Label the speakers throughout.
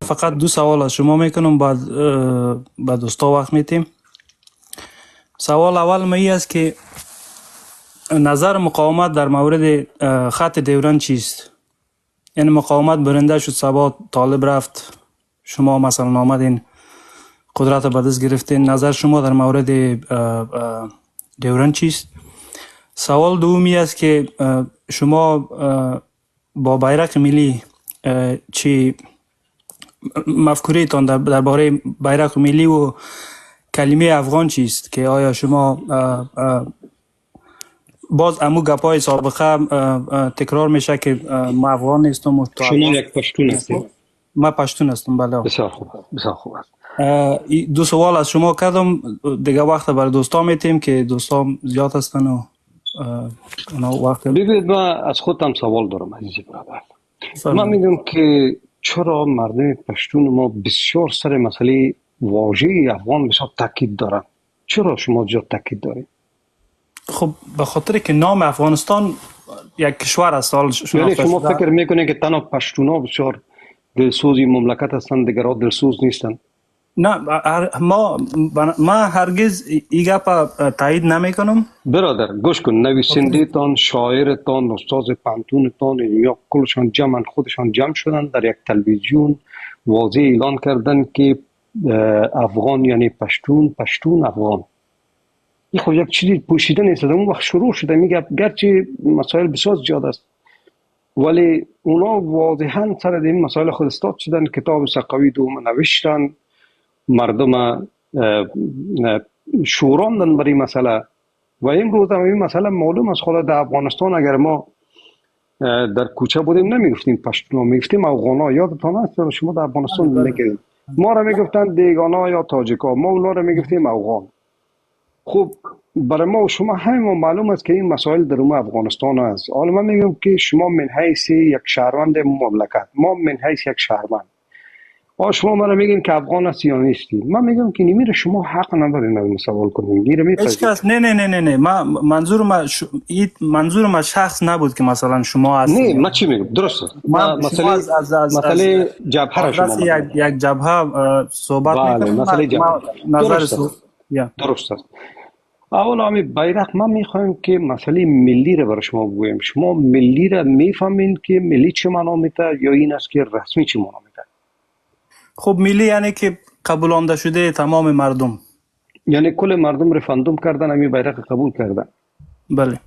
Speaker 1: فقط دو سوال از شما میکنم، بعد به دوستا وقت میتیم. سوال اول می است که نظر مقاومت در مورد خط دیورند چیست؟ یعنی مقاومت برنده شد، سبا طالب رفت، شما مثلا آمدین قدرت به دست گرفتین. نظر شما در مورد دیورند چیست؟ سوال دومی است که شما با بیرق ملی چی مفکوره تان درباره بیرق ملی و کلمه افغان چیست؟ که آیا شما باز امو گپای سابقه تکرار میشه که ما افغان نیستم و
Speaker 2: شما یک پشتون هستید؟
Speaker 1: ما پشتون هستم. بله.
Speaker 2: بسیار خوب، بسیار خوب است.
Speaker 1: دو سوال از شما کردم، دیگه وقت برای دوستا میتیم که دوستا زیاد هستن و وقت.
Speaker 2: ببینید، من از خودم سوال دارم عزیز برادر. من میگم که چرا مردم پشتون ما بسیار سر مسئله واژه افغان بسیار تاکید دارن؟ چرا شما زیاد تاکید دارید؟
Speaker 1: خب به خاطر که نام افغانستان یک کشور است.
Speaker 2: یعنی شما فکر میکنید که تنها پشتونا بسیار دلسوزی مملکت هستند، دیگرها دلسوز نیستند؟
Speaker 1: نه، ما هرگز این گپ تایید نمیکنم.
Speaker 2: برادر گوش کن، نویسنده تان، شاعر تان، استاد پانتون تان، یا کلشان جمع خودشان جمع شدن در یک تلویزیون واضح اعلان کردن که افغان یعنی پشتون، پشتون افغان. این خود یک چیزی پوشیده نیست. اون وقت شروع شده میگه گرچه مسائل بسیار زیاد است ولی اونا واضحا سر این مسائل خود استاد شدن، کتاب سقوی دوم نوشتن، مردم شوراندن برای مسئله. و امروز هم این مسئله معلوم است. خود در افغانستان اگر ما در کوچه بودیم نمیگفتیم پشتون، میگفتیم افغانا. یادتان است شما در افغانستان میگفتیم ما را میگفتن دیگانا یا تاجیکا، ما اونا را میگفتیم افغان. خب برای ما و شما همه معلوم است که این مسائل در افغانستان است. حالا من میگم که شما من حیث یک شهروند مملکت، ما من حیث یک شهروند، شما من میگین که افغان هستی یا نیستی. من میگم که نمیره شما حق ندارین این سوال کنین.
Speaker 1: نه ما منظور ما شخص نبود که مثلا شما هستی.
Speaker 2: نه، من چی میگم درست است. مسئله جبهه را شما
Speaker 1: یک جبهه صحبت میکنم.
Speaker 2: مسئله جبهه
Speaker 1: درست است.
Speaker 2: اولا می بیرق ما میخوایم که مسئله ملی را برای شما بگویم. شما ملی را میفهمین که ملی چه معنا میده یا این است که رسمی چه معنا میده؟
Speaker 1: خب ملی یعنی که قبولانده شده تمام مردم،
Speaker 2: یعنی کل مردم رفراندوم کردن همین بیرق قبول کردن.
Speaker 1: بله.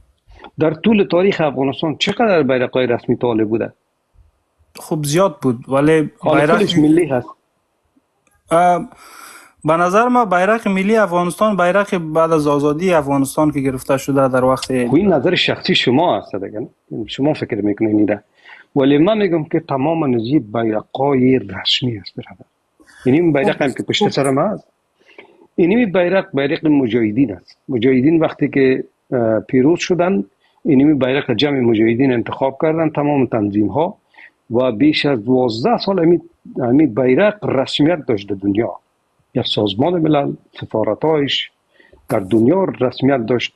Speaker 2: در طول تاریخ افغانستان چقدر بیرق‌های رسمی طالع بوده؟
Speaker 1: خب زیاد بود ولی
Speaker 2: بیرق ملی هست.
Speaker 1: به نظر ما بیرق ملی افغانستان بیرق بعد از آزادی افغانستان که گرفته شده در وقت.
Speaker 2: این نظر شخصی شما است دیگه، شما فکر میکنید نیده. ولی من میگم که تمام نزی بیرق‌های رسمی است برادر. این بیرق هم که پشت سر ما است. این بیرق مجاهدین است. مجاهدین وقتی که پیروز شدن، این بیرق جمع مجاهدین انتخاب کردن تمام تنظیم ها و بیش از 12 سال این بیرق رسمیت داشت در دنیا. یک سازمان ملل، سفارتایش در دنیا رسمیت داشت.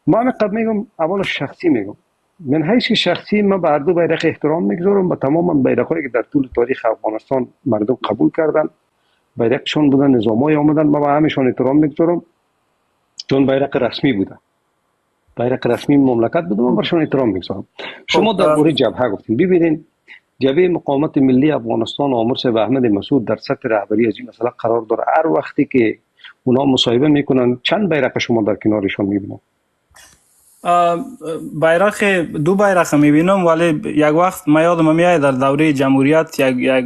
Speaker 2: من قد میگم اول شخصی میگم، من حیث شخصی من به هر دو بیرق احترام میگذارم. به تمام بیرق‌هایی که در طول تاریخ افغانستان مردم قبول کردن، بیرقشون بودن، نظامای آمدن، من به همشون احترام میگذارم چون بیرق رسمی بودن، بیرق رسمی مملکت بود، من برشون احترام میگذارم. شما در مورد جبهه گفتین. ببینید جبهه مقاومت ملی افغانستان آمر صاحب احمد مسعود در سطح رهبری از این مسئله قرار داره. هر وقتی که اونا مصاحبه میکنن چند بیرق شما در کنارشون میبینن؟
Speaker 1: دو بیرق میبینم ولی یک وقت ما یادم میاد در دوره جمهوریت یک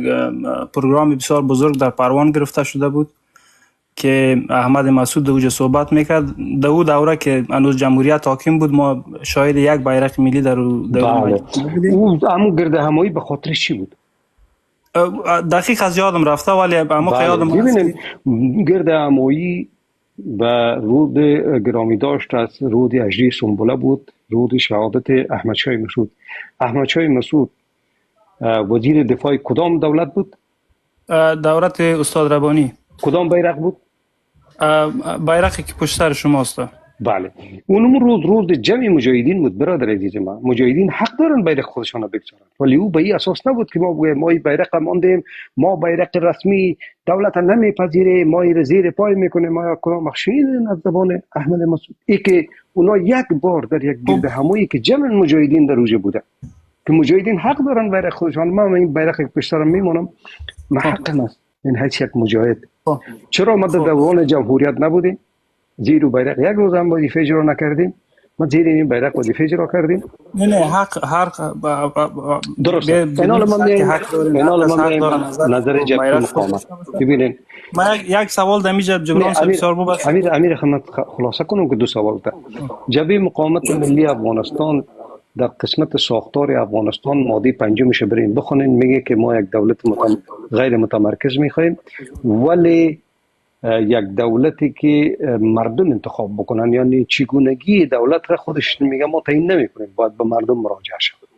Speaker 1: پروگرام بسیار بزرگ در پروان گرفته شده بود که احمد مسعود اوج صحبت میکرد. در اون دوره که هنوز جمهوریت حاکم بود ما شاهد یک بیرق ملی در
Speaker 2: بله. اون گرد همایی به خاطر چی بود؟
Speaker 1: دقیق از یادم رفته ولی اما یادم
Speaker 2: ببینید گرد همایی و رود گرامی داشت از رود اجری سنبله بود، رود شهادت احمد شاه مسعود. احمد شاه مسعود وزیر دفاع کدام دولت بود؟
Speaker 1: دولت استاد ربانی.
Speaker 2: کدام بیرق بود؟
Speaker 1: بیرقی که پشت سر شماست.
Speaker 2: بله اونم روز جمع مجاهدین بود برادر عزیز ما. مجاهدین حق دارن بیرق خودشان را بگذارن، ولی او به این اساس نبود که ما بگوییم ما این بیرق ماندیم، ما بیرق رسمی دولت نمیپذیره، ما این زیر پای میکنیم، ما کلام مخشین از زبان احمد مسعود. ای که اونا یک بار در یک گرد همایی که جمع مجاهدین در اوجه بوده که مجاهدین حق دارن بیرق خودشان. ما این بیرق پشترم میمونم، ما حق است این هیچ یک مجاهد. چرا ما در دوران جمهوریت نبودیم زیر بیرق یک روز هم وظیفه اجرا نکردیم؟ ما زیر این بیرق وظیفه اجرا کردیم.
Speaker 1: نه حق
Speaker 2: درست. اینال من نظر جبهه مقاومت. ببینید
Speaker 1: ما یک سوال دمیجه جبران صاحب سوال ببخشید.
Speaker 2: امیر خدمت خلاصه کنم که دو سوال ده. جبهه مقاومت ملی افغانستان در قسمت ساختار افغانستان ماده 5 برین بخونین، میگه که ما یک دولت غیر متمرکز میخوایم، ولی یک دولتی که مردم انتخاب بکنن، یعنی چگونگی دولت را خودش میگه ما تعیین نمیکنیم، باید به مردم مراجعه شود.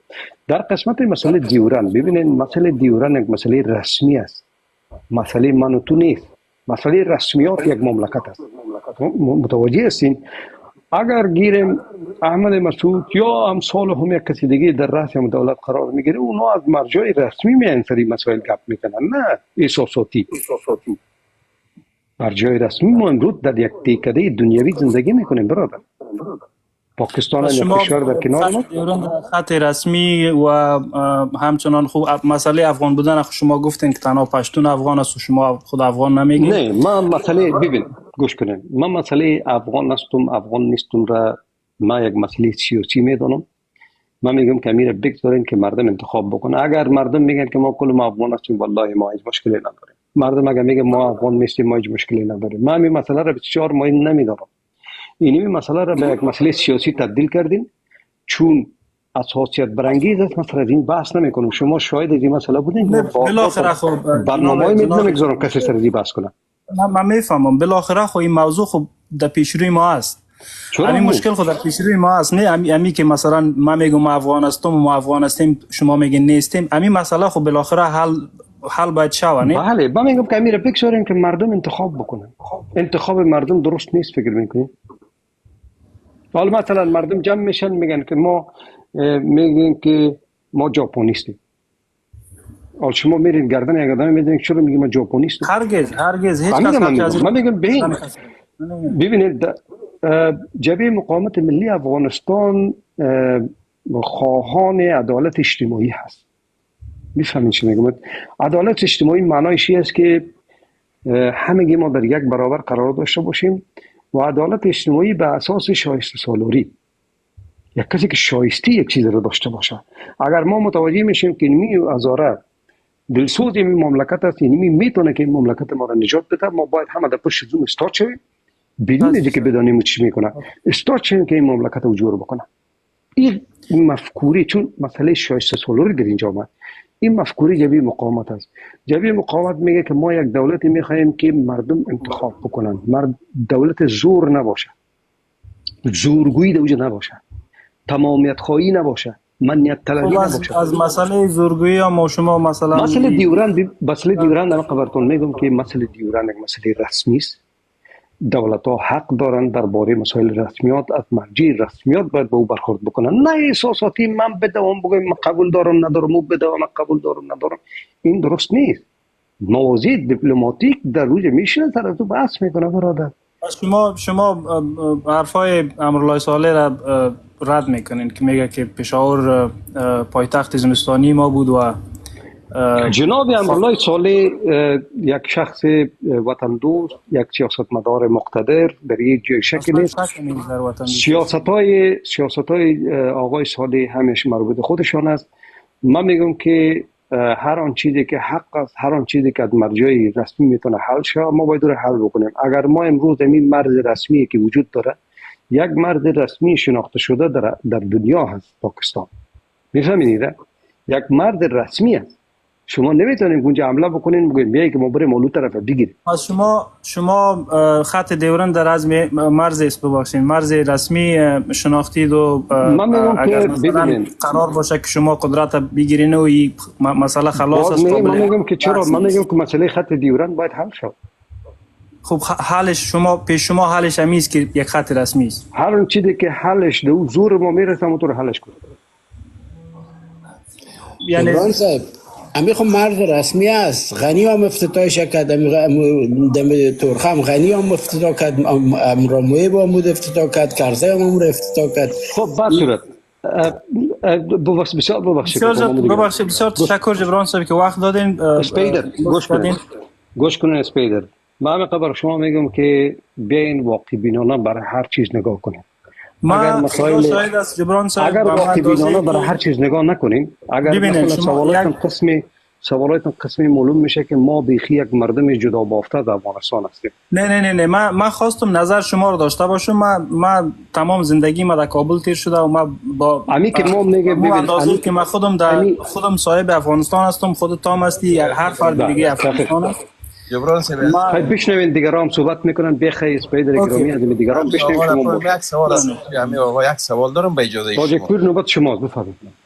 Speaker 2: در قسمت مسئله دیورن، ببینید مسئله دیورن یک مسئله رسمی است، مسئله من و تو نیست، مسئله رسمیات یک مملکت است. متوجه هستین؟ اگر گیریم احمد مسعود یا امثال هم یک کسی دیگه در رأس دولت قرار میگیره، اونا از مرجع رسمی میان سری مسائل گپ میکنن، نه احساساتی. مرجع رسمی ما امروز در یک دهکده دنیوی زندگی میکنیم برادر. پاکستان یک کشور در کنار ما،
Speaker 1: خط رسمی و همچنان خوب مسئله افغان بودن شما گفتین که تنها پشتون افغان است و شما خود افغان نمیگین.
Speaker 2: نه ما مسئله ببین گوش کنین، من مسئله افغان هستم افغان نیستم را ما یک مسئله سیاسی میدونم. من میگم که امیر بگذارین که مردم انتخاب بکنه. اگر مردم میگن که ما کل ما افغان هستیم، والله ما هیچ مشکلی نداریم. مردم اگر میگن ما افغان نیستیم، ما هیچ مشکلی نداریم. من این مسئله را بسیار مهم نمیدارم. این مسئله را به یک مسئله سیاسی تبدیل کردین، چون اساسیت برانگیز است. مثلا این بحث نمیکنم، شما شاهد این مسئله بودین.
Speaker 1: بالاخره خب
Speaker 2: برنامه‌ای نمیگذارم کسی سر این بحث کنه.
Speaker 1: من میفهمم بالاخره خب این موضوع خب در پیش روی ما است. همین مشکل خود در پیش روی ما است. نه امی که مثلا ما میگم ما افغان هستم و ما افغان هستیم، شما میگین نیستیم. همین مسئله خب بالاخره حل باید شود. نه
Speaker 2: بله، من میگم که امیر بگذاریم که مردم انتخاب بکنن. انتخاب مردم درست نیست فکر میکنین؟ حالا مثلا مردم جمع میشن میگن که ما میگن که ما ژاپنیستیم. حالا شما میرین گردن یک آدم میدونید چرا میگه ما ژاپنیستیم؟
Speaker 1: هرگز هیچ کس
Speaker 2: من میگم ببینید جبهه مقاومت ملی افغانستان خواهان عدالت اجتماعی هست. میفهمین چی میگم؟ عدالت اجتماعی معنایش این است که همگی ما در یک برابر قرار داشته باشیم و عدالت اجتماعی به اساس شایسته سالاری. یک کسی که شایسته یک چیز رو داشته باشه. اگر ما متوجه میشیم که این هزاره دلسوز این مملکت است، یعنی میتونه که این مملکت ما را نجات بده، ما باید همه در پشت زوم استاد شویم بدون اینکه بدانیم چی میکنه. استاد شویم که این مملکت رو جور بکنه. این مفکوری، چون مسئله شایسته سالاری در اینجا آمد، این مفکوری جبهه مقاومت است. جبهه مقاومت میگه که ما یک دولتی میخوایم که مردم انتخاب بکنن، دولت زور نباشه، زورگویی در وجود نباشه، تمامیت خواهی نباشه، منیت طلبی نباشه.
Speaker 1: از مسئله زورگویی ما شما مثلا
Speaker 2: مسئله دیورند در خبرتون میگم که مسئله دیورند یک مسئله رسمی است. دولت ها حق دارن درباره مسائل رسمیات از مرجع رسمیات باید به او برخورد بکنن، نه احساساتی من بدوام بگم من قبول دارم ندارم، او بدوام من قبول دارم ندارم. این درست نیست. موضوع دیپلماتیک در روز میشینه طرف تو بحث میکنه برادر.
Speaker 1: شما حرفای امرالله صالح را رد میکنین که میگه که پشاور پایتخت زمستانی ما بود و
Speaker 2: جناب امرالله صالح یک شخص وطن دوست، یک سیاستمدار مقتدر در یک جای شکل نیست. سیاست‌های آقای صالح همیشه مربوط خودشان است. من میگم که هر آن چیزی که حق است، هر آن چیزی که از مرجع رسمی میتونه حل شه، ما باید رو حل بکنیم. اگر ما امروز این مرز رسمی که وجود داره، یک مرز رسمی شناخته شده در دنیا هست، پاکستان. میفهمید؟ یک مرز رسمی است. شما نمیتونید اونجا حمله بکنین بگید بیایی که ما بریم اون طرف بگیریم.
Speaker 1: از شما خط دیورند در از مرز است، ببخشید مرز رسمی شناختید و اگر مثلا قرار باشه که شما قدرت بگیرین و این مسئله خلاص است.
Speaker 2: من میگم که چرا، من میگم که مسئله خط دیورند باید حل شود.
Speaker 1: خب حالش شما پیش شما حالش همی است که یک خط رسمی است.
Speaker 2: هر اون چیزی که حلش ده زور ما میرسه همونطور حلش کنه.
Speaker 1: یعنی
Speaker 3: جبران صاحب امی خب مرد رسمی است. غنی هم افتتاحش کرد، دم ترخم غنی هم افتتاح کرد، امراموی با مود افتتاح کرد، کرزی هم افتتاح کرد.
Speaker 2: خب بس صورت
Speaker 1: ببخشید بسیار تشکر جبران صاحب که وقت دادین.
Speaker 2: اسپیدر گوش کنین اسپیدر، من همه قبر شما میگم که بیاین واقع بینانه برای هر چیز نگاه کنیم.
Speaker 1: ما شاید است جبران صاحب
Speaker 2: اگر واقع بینانه برای هر چیز نگاه نکنیم، اگر مثلا سوالاتون قسمی معلوم میشه که ما بیخی یک مردم جدا بافته در افغانستان هستیم.
Speaker 1: نه من خواستم نظر شما رو داشته باشم. من تمام زندگی ما در کابل تیر شده و ما با
Speaker 2: امی که ما میگه
Speaker 1: ببین که من خودم صاحب افغانستان هستم، خودت هم هستی، هر فرد دیگه افغانستان است.
Speaker 4: جبران صاحب
Speaker 2: بشنوین دیگران صحبت میکنن، بخیر اسپیدر گرامی از دیگران بشنوین. شما
Speaker 4: یک سوال است. یک سوال دارم به اجازه شما.
Speaker 2: تاجک پور نوبت شماست، بفرمایید.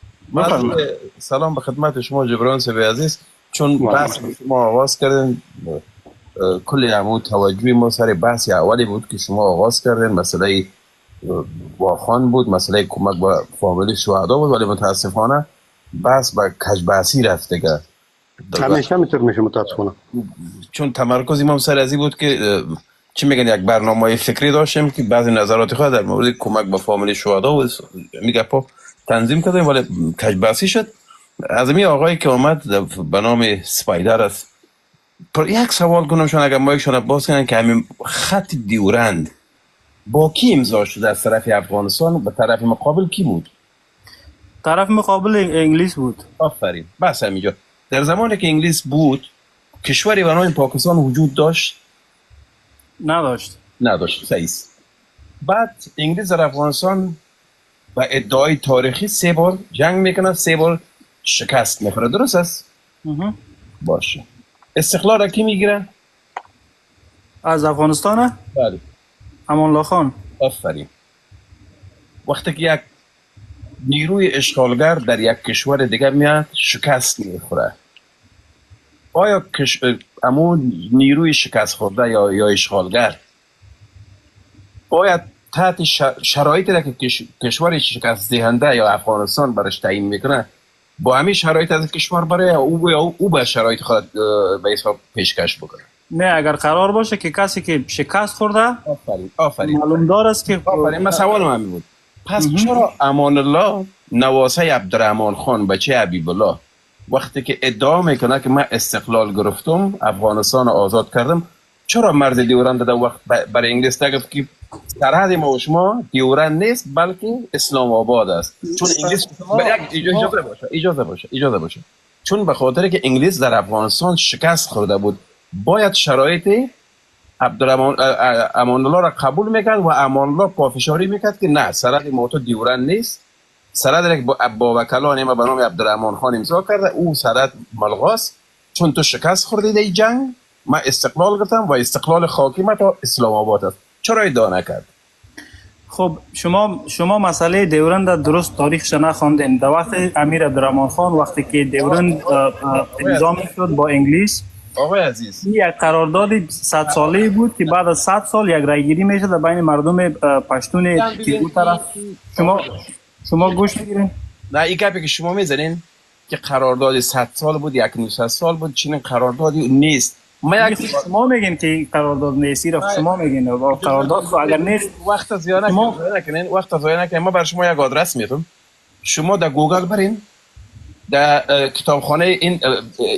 Speaker 4: سلام به خدمت شما جبران صاحب عزیز. چون بحث شما آغاز کردین، کلی همون توجه ما سر بحث اولی بود که شما آغاز کردین، مسئله واخان بود، مسئله کمک به فامیل شهدا بود، ولی متاسفانه بحث به کجبحثی رفته که
Speaker 2: همیشه میتور میشه متاسفانه.
Speaker 4: چون تمرکز ما سر ازی بود که چی میگن یک برنامه فکری داشتیم که بعضی نظرات خود در مورد کمک به فامیل شهدا و میگه تنظیم کردیم، ولی کجبحثی شد. از این آقایی که آمد به نام سپایدر است، پر یک سوال کنم شون اگر ما یکشون باز کنن که همین خط دیورند با کی امضا شده از طرف افغانستان، به طرف مقابل کی بود؟
Speaker 1: طرف مقابل انگلیس بود.
Speaker 4: آفرین. بس همینجا در زمانی که انگلیس بود کشوری به نام پاکستان وجود داشت؟ نداشت. صحیح. بعد انگلیس در افغانستان با ادعای تاریخی 3 بار جنگ میکنه، 3 بار شکست میخوره، درست است؟ باشه. استقلال را کی میگیره؟
Speaker 1: از افغانستان؟
Speaker 4: بله.
Speaker 1: امان الله خان.
Speaker 4: آفرین. وقتی که یک نیروی اشغالگر در یک کشور دیگه میاد شکست میخوره، آیا امون نیروی شکست خورده یا اشغالگر باید تحت شرایطی را که کشور شکست دهنده یا افغانستان برش تعیین میکنه با همین شرایط از کشور بره، او به شرایط خود به حساب پیشکش بکنه؟
Speaker 1: نه، اگر قرار باشه که کسی که شکست خورده
Speaker 4: آفرین
Speaker 1: معلوم دار است که
Speaker 4: من سوالم همین بود. پس چرا امان الله نواسه عبدالرحمن خان بچه حبیب الله وقتی که ادعا میکنه که من استقلال گرفتم، افغانستان آزاد کردم، چرا مرز دیورند در وقت برای انگلیس نگفت که سرحد ما و شما دیورند نیست بلکه اسلام آباد است؟ چون انگلیس اجازه باشه چون به خاطر که انگلیس در افغانستان شکست خورده بود، باید شرایط عبدالرحمن امان الله را قبول میکرد و امان الله پافشاری میکرد که نه، سرحد ما تو دیورند نیست، سرحد که با وکلان ما به نام عبدالرحمن خان امضا کرده او سرحد ملغاست، چون تو شکست خوردی در جنگ، من استقلال گرفتم و استقلال خاکی ما تا اسلام آباد است. چرا ادعا نکرد؟
Speaker 1: خب شما مسئله دیورند درست تاریخش نخواندین. در وقت امیر عبدالرحمن خان وقتی که دیورند امضا شد با انگلیس،
Speaker 4: آقای عزیز،
Speaker 1: یک قرارداد 100 ساله بود که بعد از 100 سال یک رایگیری میشه در بین مردم پشتون که اون طرف. شما گوش میگیرین؟
Speaker 4: نه، این گپی که شما میزنین که قرارداد 100 سال بود، 100 سال بود، چنین قراردادی نیست.
Speaker 1: شما میگین که قرارداد نیست، شما میگین قرارداد اگر نیست.
Speaker 4: وقت زیاد نکنین، ما بر شما یک آدرس میتونم، شما در گوگل برین، در کتابخانه این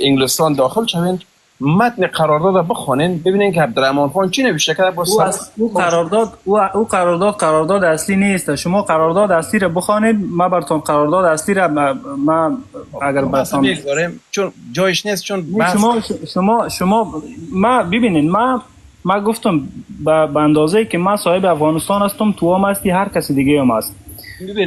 Speaker 4: انگلستان داخل شوین، متن قرارداد بخونین، ببینین که عبدالرحمن خان چی نوشته کرده.
Speaker 1: او قرارداد اصلی نیست. شما قرارداد اصلی را بخونید، ما براتون قرارداد اصلی را ما اگر بسام
Speaker 4: میگذاریم چون جایش نیست. چون
Speaker 1: شما ما ببینین، ما گفتم به اندازه‌ای که ما صاحب افغانستان هستم، تو هم هستی، هر کسی دیگه هم هست.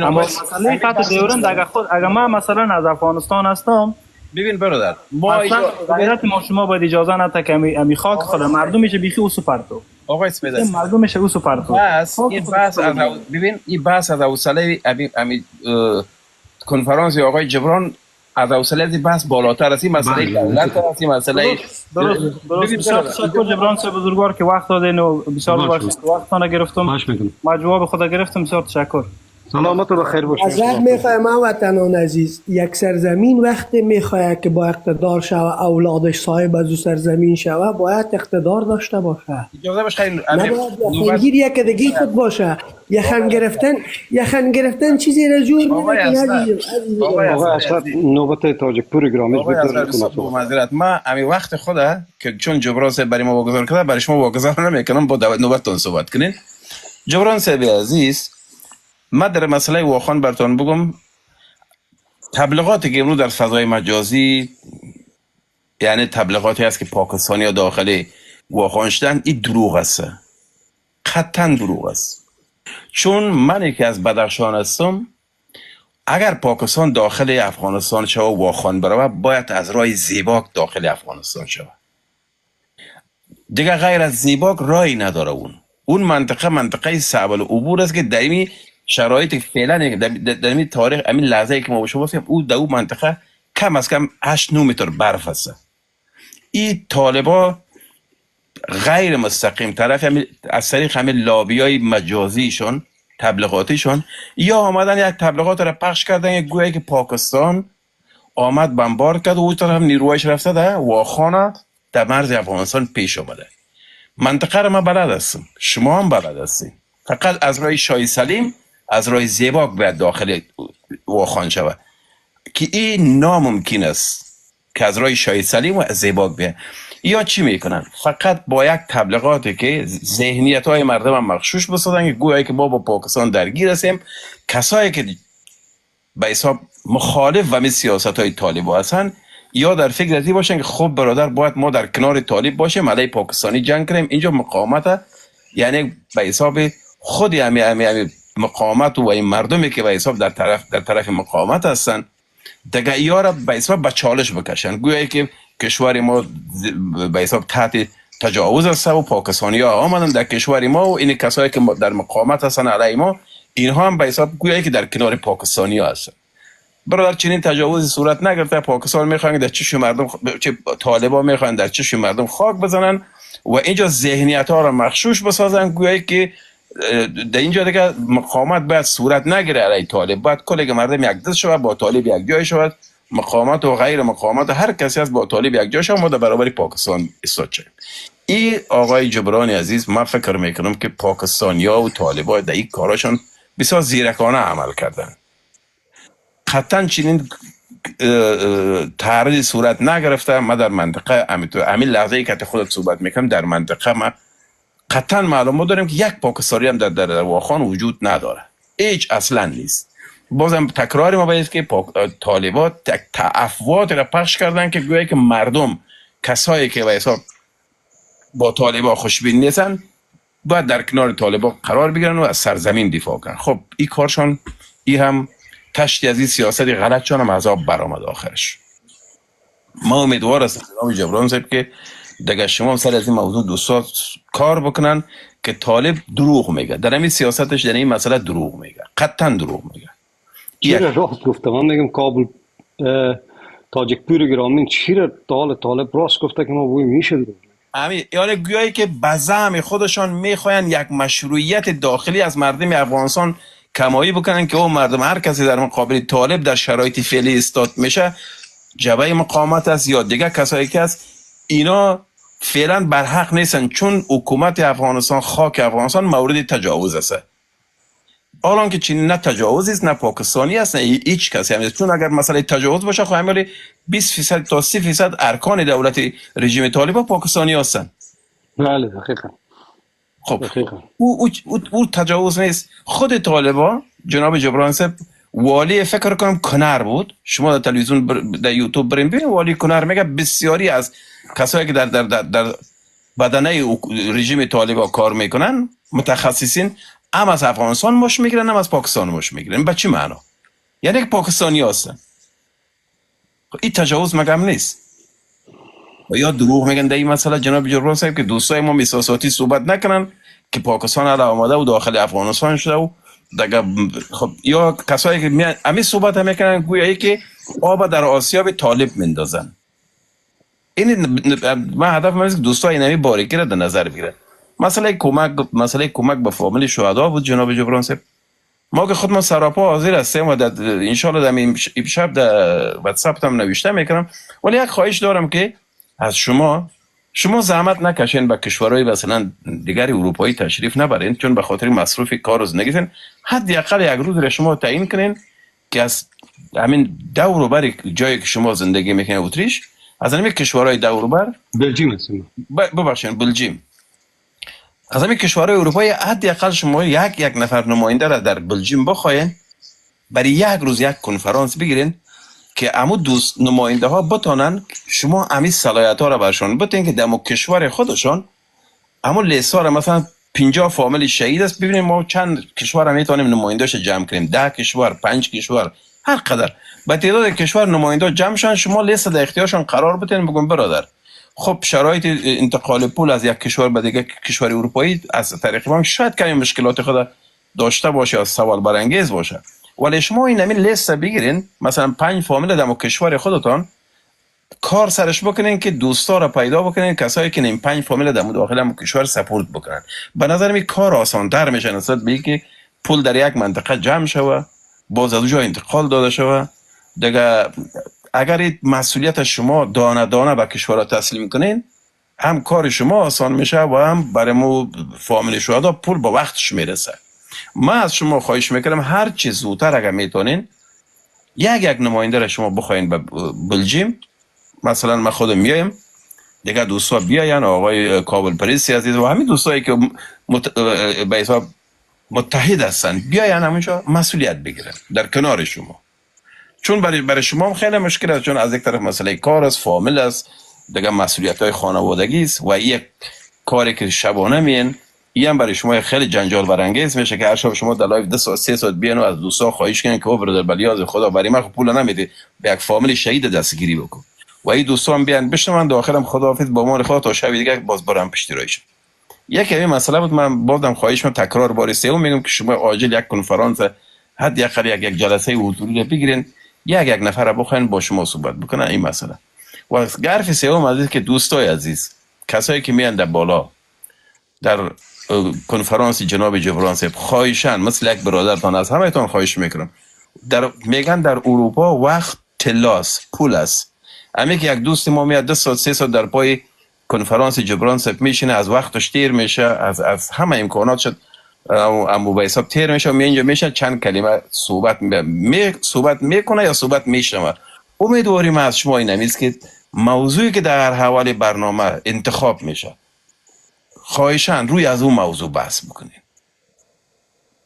Speaker 1: اما مسئله خط دیورند اگر ما مثلا از افغانستان هستم،
Speaker 4: ببین برادر،
Speaker 1: ما شما باید اجازه نده که امی خاک خود مردمش بیخی اوسو پرتو.
Speaker 4: آقای سپیدر،
Speaker 1: مردمش اوسو پرتو.
Speaker 4: این بحث از حوصله امی کنفرانس آقای جبران از حوصله از این بحث بالاتر است. این مسئله دولت است، این مسئله
Speaker 1: درست. بسیار تشکر جبران صاحب بزرگوار که وقت دادین و بسیار ببخشید وقتتان گرفتم. ما جواب خدا گرفتم. بسیار تشکر.
Speaker 2: سلامت و بخیر باشید.
Speaker 5: ازت میخوایم وطنان عزیز، یک سرزمین وقتی میخواد که با اقتدار شوه، اولادش صاحب از او سرزمین شوه، باید اقتدار داشته باشه.
Speaker 4: اجازه بخیر
Speaker 5: نباید یخنگیر یک دیگه خود باشه. یخن گرفتن چیزی را جور نمیکنه.
Speaker 2: آقای اسد نوبت تاجک پور گرامیش
Speaker 4: با معذرت ما همین وقت خوده که چون جبران صاحب برای ما واگذار کرده برای شما واگذار نمیکنم، با نوبتتون صحبت کنین. جبران صاحب عزیز، ما در مسئله واخان براتون بگم، تبلیغاتی که امروز در فضای مجازی، یعنی تبلیغاتی است که پاکستانی ها داخل واخان شدن، این دروغ است، قطعا دروغ است. چون من که از بدخشان هستم، اگر پاکستان داخل افغانستان شود و واخان بروه، باید از راه زیباک داخل افغانستان شود. دیگه غیر از زیباک راهی نداره. اون منطقه صعب العبور است که در این شرایط فعلا در این تاریخ، همین لحظه که ما با شما هستیم، او در اون منطقه کم از کم 8-9 متر برف است. این طالبا غیر مستقیم طرف از طریق همین لابیای مجازیشون، تبلیغاتیشون، یا آمدن یک تبلیغات را پخش کردن گویا که پاکستان آمد بمبارد کرد و اون طرف نیروهایش رفته ده واخان در مرز افغانستان پیش آمده. منطقه را ما بلد هستم، شما هم بلد هستیم. فقط از راه شاه سلیم، از راه زیباک باید داخل واخان شود که این ناممکن است که از راه شاه سلیم و زیباک بیاد. یا چی میکنن؟ فقط با یک تبلیغاتی که ذهنیت های مردم هم مغشوش بسازن که گویا که ما با پاکستان درگیر هستیم. کسایی که به حساب مخالف و می سیاست های طالبا هستن، یا در فکر ازی باشن که خب برادر باید ما در کنار طالب باشیم، علیه پاکستانی جنگ کنیم. اینجا مقاومت، یعنی به حساب خود همی مقاومت و این مردمی که به حساب در طرف مقاومت هستن، دیگه اینا را به حساب به چالش بکشن. گویا که کشور ما به حساب تحت تجاوز است و پاکستانی ها آمدن در کشور ما و این کسایی که در مقاومت هستن علیه ما، اینها هم به حساب گویا که در کنار پاکستانی ها هستن. برادر چنین تجاوزی صورت نگرفته. پاکستان میخوان در چشم مردم، طالبا میخوان در چشم مردم خاک بزنن و اینجا ذهنیت ها را مغشوش بسازن. گویا که در اینجا دیگه مقاومت باید صورت نگیره علیه طالب، باید کل مردم یک دست شود، با طالب یک جای شود. مقاومت و غیر مقاومت هر کسی از با طالب یک جای شود، ما در برابر پاکستان ایستاد شدیم. این آقای جبران عزیز، من فکر میکنم که پاکستانیا و طالبا در این کاراشون بسیار زیرکانه عمل کردن. قطعا چنین تعرضی صورت نگرفته. ما در منطقه همین لحظه ای که خودت صحبت میکنم، در منطقه ما قطعا معلومات داریم که یک پاکستانی هم در واخان وجود نداره، هیچ اصلا نیست. بازم تکراری ما باید که طالبات افواهی را پخش کردن که گویا که مردم، کسایی که به حساب با طالبا خوشبین نیستن، باید در کنار طالبا قرار بگیرن و از سرزمین دفاع کنن. خب این کارشان، این هم تشتی از این سیاست غلط چون هم عذاب برآمد آخرش. ما امیدوار هستم جناب جبران صاحب که دیگه شما سر از این موضوع دوستان کار بکنن که طالب دروغ میگه در این سیاستش، در این مسئله دروغ میگه، قطعا دروغ میگه.
Speaker 2: چرا راست گفته؟ من میگم کابل تاجک پور گرامی چرا طالب راست گفته که ما بوی میشه دیگه.
Speaker 4: همین یعنی گویایی که به زعم خودشان میخواین یک مشروعیت داخلی از مردم افغانستان کمایی بکنن که اون مردم، هر کسی در مقابل طالب در شرایط فعلی استاد میشه، جبهه مقاومت است یا دیگه کسایی که هست، اینا فعلا بر حق نیستن، چون حکومت افغانستان، خاک افغانستان مورد تجاوز است. حالا که چین نه تجاوزی است، نه پاکستانی است، نه هیچ کسی هم نیست. چون اگر مسئله تجاوز باشه، خب همین 20% تا 30% ارکان دولت رژیم طالبان پاکستانی هستند.
Speaker 2: بله دقیقاً.
Speaker 4: خب او تجاوز نیست. خود طالبان، جناب جبران صاحب، والی فکر کنم کنر بود، شما در تلویزیون در یوتیوب بریم ببینید، والی کنر میگه بسیاری از کسایی که در بدنه رژیم طالبان کار میکنن، متخصصین، هم از افغانستان مش میگیرن، هم از پاکستان مش میگیرن. به چی معنا؟ یعنی که پاکستانی هستن. این تجاوز مگم نیست؟ و یا دروغ میگن در این مسئله جناب جبران صاحب که دوستای ما میساساتی صحبت نکنن که پاکستان علا آماده و داخل افغانستان شده و دیگه خب یا کسایی که میان همین صحبت هم میکنن گویایی که آب در آسیاب طالب میندازن. این من هدف من است که دوستای اینمی باریکی را در نظر بگیرن. مسئله کمک به فامیل شهدا بود جناب جبران صاحب. ما که خودمون سراپا حاضر هستیم و ان شاء الله در امشب در واتساپ هم نوشته میکنم، ولی یک خواهش دارم که از شما زحمت نکشین به کشورهای مثلا دیگر اروپایی تشریف نبرین، چون به خاطر مصروف کار و زندگیتون حداقل یک روز را شما تعیین کنین که از همین دور و بر جایی که شما زندگی میکنین اتریش، از همین کشورهای دور و بر
Speaker 2: بلژیم هستیم.
Speaker 4: ببخشید بلژیم، از همین کشورهای اروپایی حداقل شما یک نفر نماینده را در بلژیم بخواین، برای یک روز یک کنفرانس بگیرین که امو دوست نماینده ها بتونن شما امی صلاحیت ها را برشان بتین که دمو کشور خودشان امو لیسا را مثلا 50 فامیل شهید است، ببینیم ما چند کشور هم میتونیم نمایندهش جمع کنیم، 10 کشور 5 کشور هر قدر با تعداد کشور نماینده جمع شن، شما لیست در اختیارشان قرار بتین بگن برادر خب شرایط انتقال پول از یک کشور به دیگه کشور اروپایی از طریق بانک شاید کمی مشکلات خود داشته باشه، از سوال برانگیز باشه، ولی شما این همین لیست بگیرین مثلا 5 فامیل در کشور خودتان کار سرش بکنین که دوستا را پیدا بکنین، کسایی که این 5 فامیل در داخل هم کشور سپورت بکنن. به نظر می کار آسان تر میشه نسبت به که پول در یک منطقه جمع شوه باز از اونجا انتقال داده شوه. دیگه اگر مسئولیت شما دانه دانه به کشورها تسلیم کنین، هم کار شما آسان میشه و هم برای مو فامیل شهدا پول با وقتش میرسه. من از شما خواهش میکنم هر چی زودتر اگر میتونین یک نماینده را شما بخواین به بلژیم، مثلا ما خودم میایم، دیگه دوستا بیاین، آقای کابل پریسی عزیز و همین دوستایی که به حساب متحد هستن بیاین همونجا مسئولیت بگیرن در کنار شما، چون برای شما هم خیلی مشکل است، چون از یک طرف مسئله کار است، فامیل است، دیگه مسئولیت های خانوادگی است و یک کاری که شبانه میین این برای شما خیلی جنجال برانگیز میشه که هر شب شما در لایو 2 ساعت 3 ساعت بیان و از دوستا خواهش کنین که برادر بلیاز خدا برای من پول نمیده به یک فامیل شهید دستگیری بکن و این دوستان بیان بشنون داخلم خداحافظ با مان خدا تا شب دیگه باز برام پشت رویش. یک همین مسئله بود، من بازم خواهش میکنم تکرار بار سوم میگم که شما عاجل یک کنفرانس حداقل یک جلسه حضوری بگیرین، یک نفر بخواین با شما صحبت بکنن این مسئله. و حرف سوم عزیز که دوستای عزیز کسایی که میان در بالا در کنفرانس جناب جبران صاحب خواهشان مثل یک برادرتان از همهتون خواهش میکنم، میگن در اروپا وقت طلاست، پول است. امی که یک دوست ما میاد 2 ساعت 3 ساعت در پای کنفرانس جبران صاحب میشینه، از وقتش تیر میشه، از همه امکانات شد امو به حساب تیر میشه، اینجا میشه چند کلمه صحبت میکنه یا صحبت میشنوه. امیدواریم از شما این است که موضوعی که در حوالی برنامه انتخاب میشه خواهشان روی از اون موضوع بحث بکنین،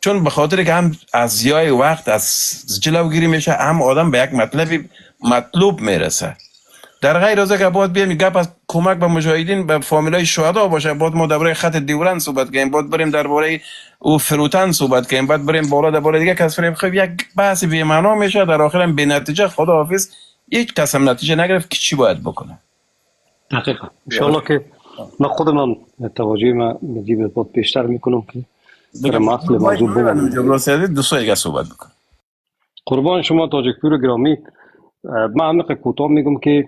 Speaker 4: چون به خاطر که هم از ضیاع وقت از جلوگیری میشه، هم آدم به یک مطلوب میرسه. در غیر از که باید بیایم گپ از کمک به مجاهدین به فامیلای شهدا باشه، باید ما درباره خط دیورند صحبت کنیم، باید بریم درباره او فروتن صحبت کنیم، باید بریم بالا درباره دیگه کس فریم، خب یک بحث بی معنا میشه، در آخر هم بی نتیجه. خداحافظ هیچ کس هم نتیجه نگرفت که چی باید بکنه.
Speaker 2: دقیقاً ان شاء الله که من خودم توجه ما مجیب بود بیشتر میکنم که در مطلب موضوع بگم.
Speaker 4: جبران صاحب دوستای دیگه صحبت بکن.
Speaker 2: قربان شما تاجیکپور گرامی، من عمیق کوتاه میگم که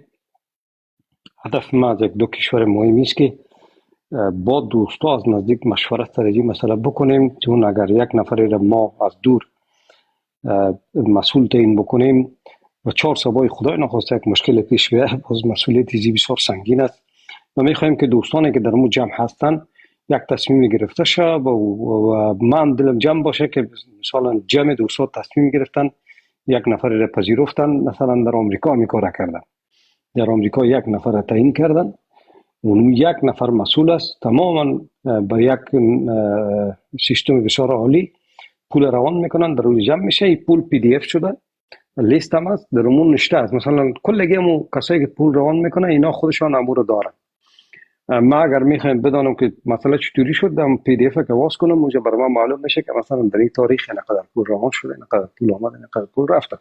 Speaker 2: هدف ما از یک دو کشور مهمی است که با دوستا از نزدیک مشورت سر این مسئله بکنیم، چون اگر یک نفری را ما از دور مسئول تعیین بکنیم و 4 سبای خدای نخواسته یک مشکل پیش بیاد، باز مسئولیت زی بسیار سنگین است و میخوایم که دوستانی که در مو جمع هستن یک تصمیم گرفته شه و من دلم جمع باشه که مثلا جمع دوستا تصمیم گرفتن یک نفر را پذیرفتن، مثلا در آمریکا این کار کردن، در آمریکا یک نفر را تعیین کردن، اون یک نفر مسئول است تماما بر یک سیستم بسیار عالی پول روان میکنن، در روی جمع میشه، این پول پی دی اف شده، لیست هم است در اون نشته است، مثلا کلگی همو کسایی که پول روان میکنن اینا خودشان امور دارن. ما اگر میخوایم بدانم که مثلا چطوری شد دم پی دی اف که واس کنم اونجا برای ما معلوم میشه که مثلا در این تاریخ اینقدر پول روان شده، اینقدر پول آمد، اینقدر پول رفته.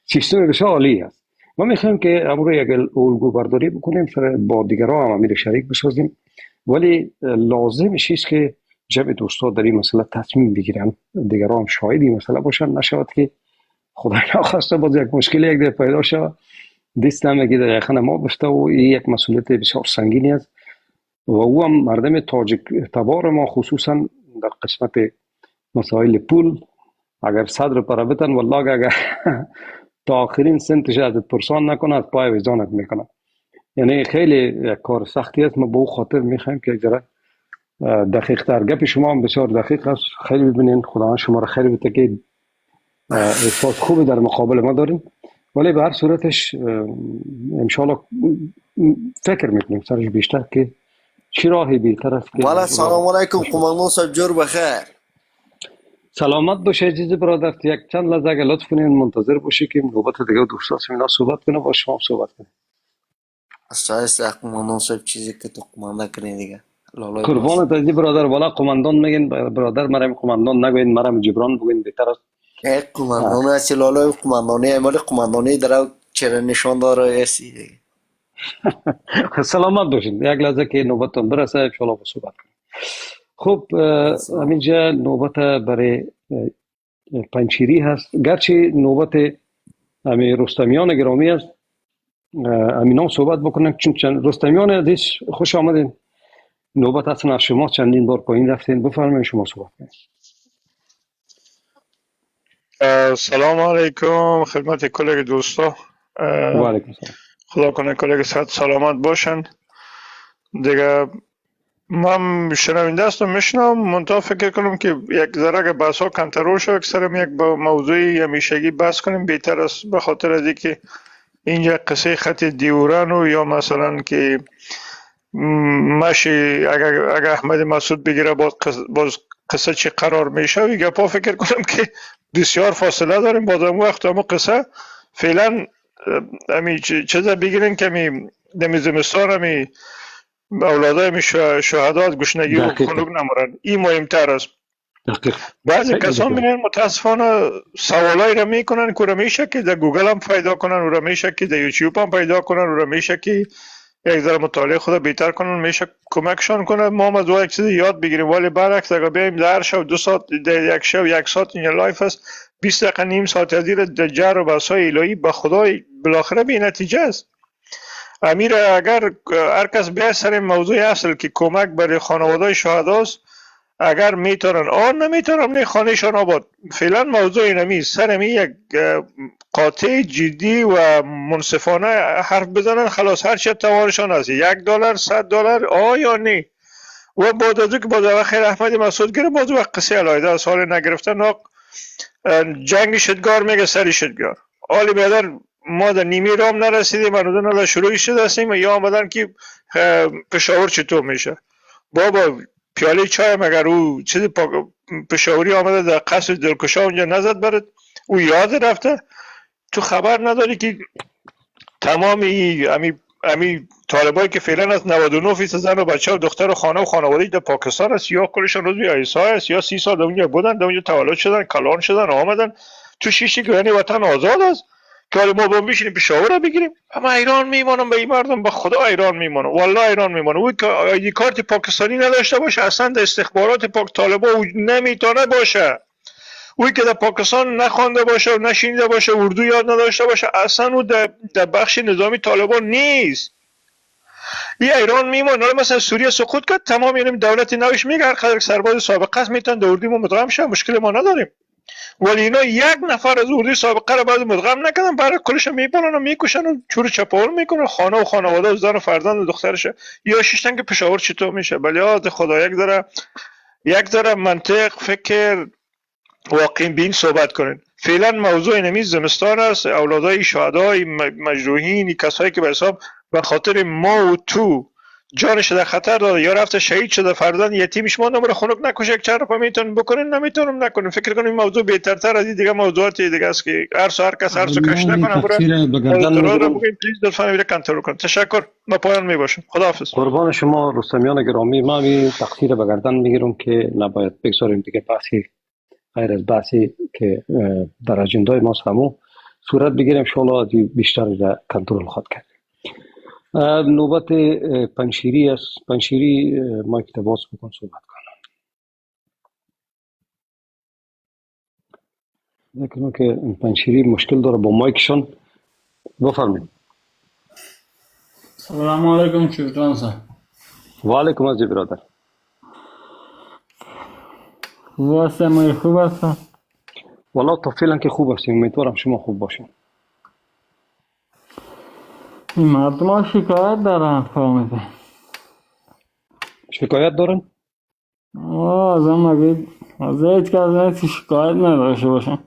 Speaker 2: سیستم بسیار عالی است. ما میخوایم که امور یک الگو برداری بکنیم با دیگران هم امیر شریک بسازیم، ولی لازم است که جمع دوستا در این مسئله تصمیم بگیرن، دیگران هم شاهد این مسئله باشن، نشود که خدای نخواسته باز یک مشکل یک در پیدا شود دست نمیگی در یخن ما بفته و این یک مسئولیت بسیار سنگینی است و او هم مردم تاجک تبار ما خصوصا در قسمت مسائل پول اگر صدر پر بتن والله اگر تا آخرین سنتش ازت پرسان نکنه از پای ویزانت میکنه. یعنی خیلی یک کار سختی است. ما به او خاطر میخوایم که جره دقیق تر گپ شما هم بسیار دقیق است. خیلی ببینین خدا شما را خیلی بده که احساس خوبی در مقابل ما داریم، ولی به هر صورتش انشالله فکر میکنیم سرش بیشتر که چی راهی بهتر است که
Speaker 6: والا سلام علیکم قماندان صاحب جور بخیر.
Speaker 2: سلامت باشه عزیز برادر. یک چند لحظه اگه لطف کنین منتظر باشی که نوبت دیگه دوستا سمینا صحبت کنه با شما صحبت کنه.
Speaker 6: اساس قماندان صاحب چیزی که تو قماندان کنی دیگه لالای
Speaker 2: قربانت عزیز برادر. والا قماندان میگین برادر، مرا قماندان نگوین، مرا جبران بگوین بهتر است.
Speaker 6: قماندان اصل لالای قماندانی اعمال قماندانی در چرا نشان داره اسی دیگه.
Speaker 2: سلامت باشین. یک لحظه که نوبتتون برسه ان شاء الله صحبت کنیم. خب همینجا نوبت برای پنچیری هست، گرچه نوبت همین رستمیان گرامی است امینا صحبت بکنن، چون رستمیان عزیز خوش آمدین. نوبت اصلا از شما، چندین بار پایین رفتین، بفرمایید شما صحبت کنید.
Speaker 7: سلام علیکم خدمت کلیگ دوستا.
Speaker 2: و علیکم السلام.
Speaker 7: خدا کنه کلیگ صحت سلامت باشن دیگه. من شنونده هستم میشنم، منتها فکر کنم که یک ذره که بحث ها کنترل شد اکثرم یک با موضوعی همیشگی بحث کنیم بهتر است، به خاطر از اینکه اینجا قصه خط دیوران و یا مثلا که ماشی اگر احمد مسعود بگیره باز قصه چی قرار میشه و گپا فکر کنم که بسیار فاصله داریم. باز اون وقت اما قصه فعلا امی چیزا بگیرین که می دمی زمستان امی اولادای می شهدات گشنگی و خنک نمورن، این مهمتر است. بعضی کسان میرن متاسفانه سوالایی را میکنن که را میشه که در گوگل هم پیدا کنن و را میشه که در یوتیوب هم پیدا کنن و را میشه که یک ذره مطالعه خود بهتر کنن، میشه کمکشان کنه. ما هم از یک چیز یاد بگیریم، ولی برعکس اگر بیایم در شب 2 ساعت در یک شب 1 ساعت این لایف است، 20 دقیقه نیم ساعت از زیر جر و بحث‌های الهی به خدای بالاخره به نتیجه است. امیر اگر هر کس بیا سر موضوع اصل که کمک برای خانواده شهداست، اگر میتونن آن نمیتونن نه خانهشان آباد. فعلا موضوع اینمی سر می یک قاطع جدی و منصفانه حرف بزنن، خلاص هر چه توانشان است، $1 $100 یا نه. و بعد از که باز خیر احمد مسعود گره باز وقت قصه علایده از حال نگرفتن جنگ شدگار میگه سری شدگار. حالی بیادر ما در نیمی رام نرسیدیم، هنوز در شروعی شده هستیم و یا آمدن که پشاور چطور میشه. بابا پیاله چای مگر او چیزی پشاوری آمده در قصر دلکشا اونجا نزد برد، او یاد رفته. تو خبر نداری که تمام امی طالبایی که فعلا از 99% زن و بچه و دختر و خانه و خانواده در پاکستان است، یا کلشان روزی ایسا است یا 30 سال اونجا بودن، اونجا تولد شدن، کلان شدن، آمدن تو شیشی که یعنی وطن آزاد است که حالا ما باید بشینیم پشاور رو بگیریم. اما ایران میمانم به این مردم، به خدا ایران میمانم، والله ایران میمانم. او که کارت پاکستانی نداشته باشه اصلا در استخبارات طالبا نمیتونه باشه. اوی که در پاکستان نخوانده باشه و نشینده باشه، اردو یاد نداشته باشه، اصلا او در بخش نظامی طالبان نیست. این ایران میمونه. مثلا سوریه سقوط کرد، تمام یعنی دولت نوش میگه هر قدر سرباز سابقه است میتونن در اردو ما مدغم شه، مشکل ما نداریم. ولی اینا یک نفر از اردوی سابقه رو بعد مدغم نکردن، برای کلش میبرن و میکشن و چور چپاول میکنن، خانه و خانواده و زن و فرزند و دخترش یا شیشتن که پشاور چطور میشه. ولی یاد خدا یک ذره منطق فکر واقعی بین صحبت کنین. فعلا موضوع اینمی زمستان است، اولادای شهدای مجروحین، کسایی که به حساب به خاطر ما و تو جانش در خطر داده یا رفته شهید شده، فرزند یتیمش مونده، برای خنک نکشه. یک چند روپا میتونن بکنین، نمیتونم نکنین. فکر کنیم موضوع بهترتر از این دیگه موضوعات دیگه است که هر کس هر کش نکنه. برای بگیم پلیز لطفا میره کنترل کن. تشکر. ما پایان میباشم. خداحافظ.
Speaker 2: قربان شما رستمیان گرامی. ما می تقصیر به گردن میگیرم که نباید بگذاریم دیگه بحثی غیر از بحثی که در اجندای ما همو صورت بگیریم، ان شاء الله بیشتر کنترل خواهد کرد. نوبت پنشیری است. پنشیری مایک باز بکن صحبت کن. نکنه که پنشیری مشکل داره با مایکشون. بفرمایید.
Speaker 1: سلام علیکم شکران صاحب.
Speaker 2: و علیکم از برادر.
Speaker 1: خوب هستم. خوب هستم.
Speaker 2: والا تا فعلا که خوب هستیم، امیدوارم شما خوب باشین.
Speaker 1: این مردم ها شکایت دارن فهمیده.
Speaker 2: شکایت دارن؟
Speaker 1: از هم اگه از هیچ کس نیست شکایت نداشته باشن.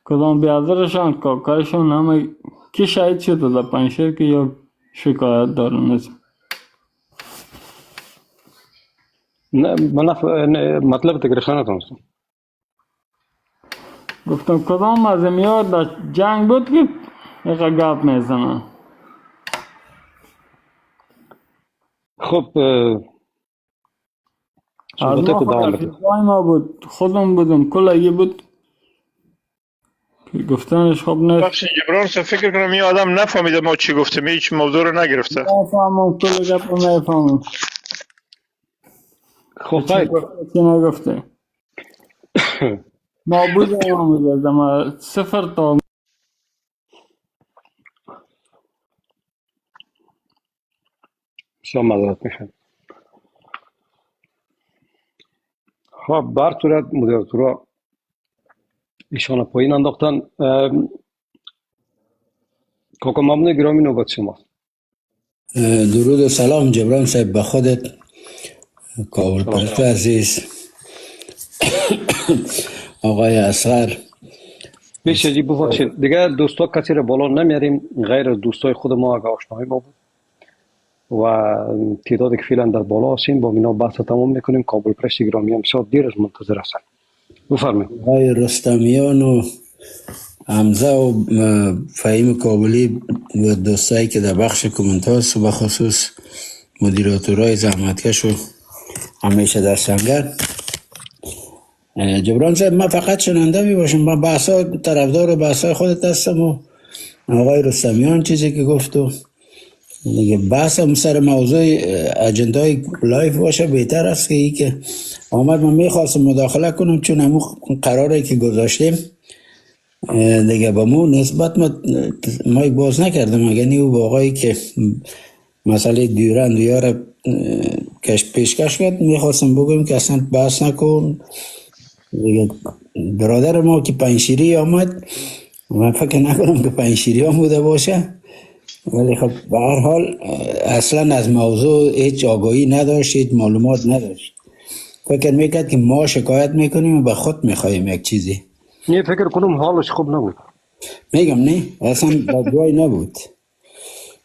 Speaker 1: کدام بیادرشان کاکایشون همه کی شهید شده در پنشیر که یا شکایت دارن نیست.
Speaker 2: نه من مطلب تگرخه نتونستم.
Speaker 1: گفتم کدام از میاد در جنگ بود که ایقا گپ میزنن.
Speaker 2: خب
Speaker 1: از
Speaker 2: صحبت
Speaker 1: ما
Speaker 2: که
Speaker 1: خود
Speaker 2: دوام بده.
Speaker 1: رفیقای ما بود، خودم بودم، کلگی بود که گفتنش خب نیست.
Speaker 7: بخش جبران صاحب فکر کنم این آدم نفهمیده ما چی گفتیم، هیچ موضوع رو نگرفته.
Speaker 1: نفهمم کل گپ رو نفهمم
Speaker 2: خب
Speaker 1: چی
Speaker 2: خیر.
Speaker 1: گفته چی نگفته. نابود ما میگردم صفر تا
Speaker 2: شما معذرت میخوام. خب بر صورت مدیراتورا ایشان پایین انداختن. کاکا ممنون گرامی، نوبت شماست.
Speaker 3: درود و سلام جبران صاحب به خودت، کابل پرست عزیز، آقای اصغر.
Speaker 2: بیش عجیب ببخشید دیگه دوستا کسی رو بالا نمیاریم غیر از دوستای خود ما اگه آشنایی ما بود و تعدادی که فعلا در بالا هستیم. با اینا بحث تمام میکنیم. کابل پرست گرامی هم شاد دیر از منتظر هستن. بفرمایید.
Speaker 3: آقای رستمیان و حمزه و فهیم کابلی و دوستایی که در بخش کومنت هست و بخصوص مدیراتورای زحمتکش و همیشه در سنگر. جبران صاحب من فقط شننده می باشم. من بحثا طرفدار بحثای خودت هستم و آقای رستمیان چیزی که گفت و دیگه بحث هم سر موضوع اجندای لایف باشه بهتر است که ای که آمد. من میخواستم مداخله کنم چون همون قراره که گذاشتیم دیگه با مو نسبت ما باز نکردم. اگر نیو با آقایی که مسئله دیورند یاره پیشکش کرد میخواستم بگویم که اصلا بحث نکن. برادر ما که پنشیری آمد من فکر نکنم که پنشیری هم بوده باشه، ولی خب به هر حال اصلا از موضوع هیچ آگاهی نداشت، هیچ معلومات نداشت. فکر میکرد که ما شکایت میکنیم و به خود میخوایم یک چیزی.
Speaker 2: نه فکر کنم حالش خوب نبود.
Speaker 3: میگم نه اصلا به جای نبود،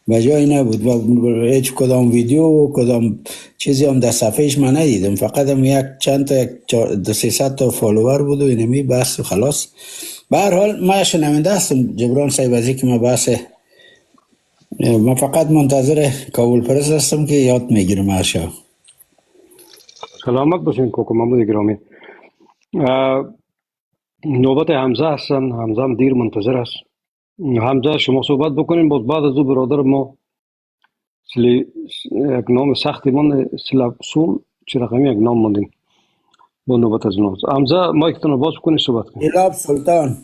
Speaker 3: به جای نبود و هیچ کدام ویدیو و کدام چیزی هم در صفحهش من ندیدم. فقط هم یک چند تا یک 200 تا فالوور بود و اینمی بس و خلاص. به هر حال من شنونده هستم جبران صاحب از که من فقط منتظر کابل پرست هستم که یاد میگیرم هرشا.
Speaker 2: سلامت باشین کاکا ممنون گرامی. نوبت حمزه هستن. حمزه هم دیر منتظر است. حمزه شما صحبت بکنین باز بعد از او برادر ما یک نام سختی من سول چه رقمی یک نام ماندیم با نوبت از نوز. حمزه مایکتون رو باز کنین صحبت کنین.
Speaker 3: ایلاب سلطان.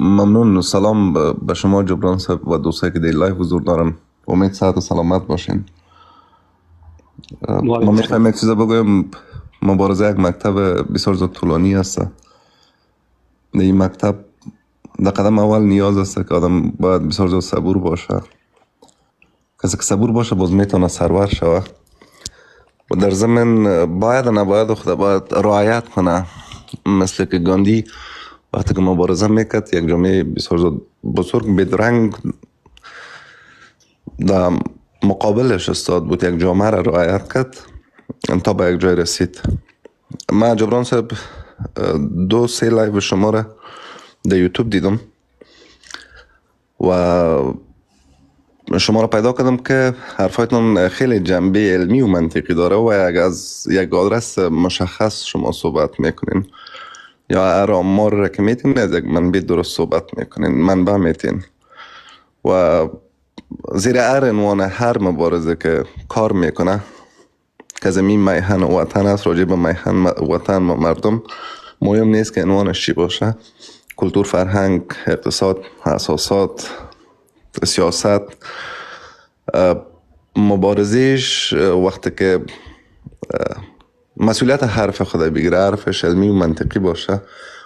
Speaker 8: ممنون. سلام به شما جبران صاحب و دوستایی که در لایف حضور دارن. امید صحت و سلامت باشین. ما میخوایم یک چیز بگویم. مبارزه یک مکتب بسیار زیاد طولانی است. در این مکتب در قدم اول نیاز است که آدم باید بسیار زیاد صبور باشه. کسی که صبور باشه باز میتونه سرور شوه و در ضمن باید نباید خود باید رعایت کنه. مثل که گاندی وقتی که مبارزه میکرد یک جامعه بسیار زیاد بزرگ بدرنگ در مقابلش استاد بود، یک جامعه را رعایت کرد تا به یک جای رسید. من جبران صاحب 2-3 لایو شما را در یوتیوب دیدم و شما را پیدا کردم که حرفایتون خیلی جنبه علمی و منطقی داره و از یک آدرس مشخص شما صحبت میکنین یا آمار را که میتین از یک منبع درست صحبت میکنین، منبع میتین و زیر هر عنوان هر مبارزه که کار میکنه که زمین میهن و وطن است، راجع به میهن وطن و مردم مهم نیست که عنوانش چی باشه، کلتور، فرهنگ، اقتصاد، اساسات، سیاست. مبارزش وقتی که مسئولیت حرف خود بگیره، حرفش علمی و منطقی باشه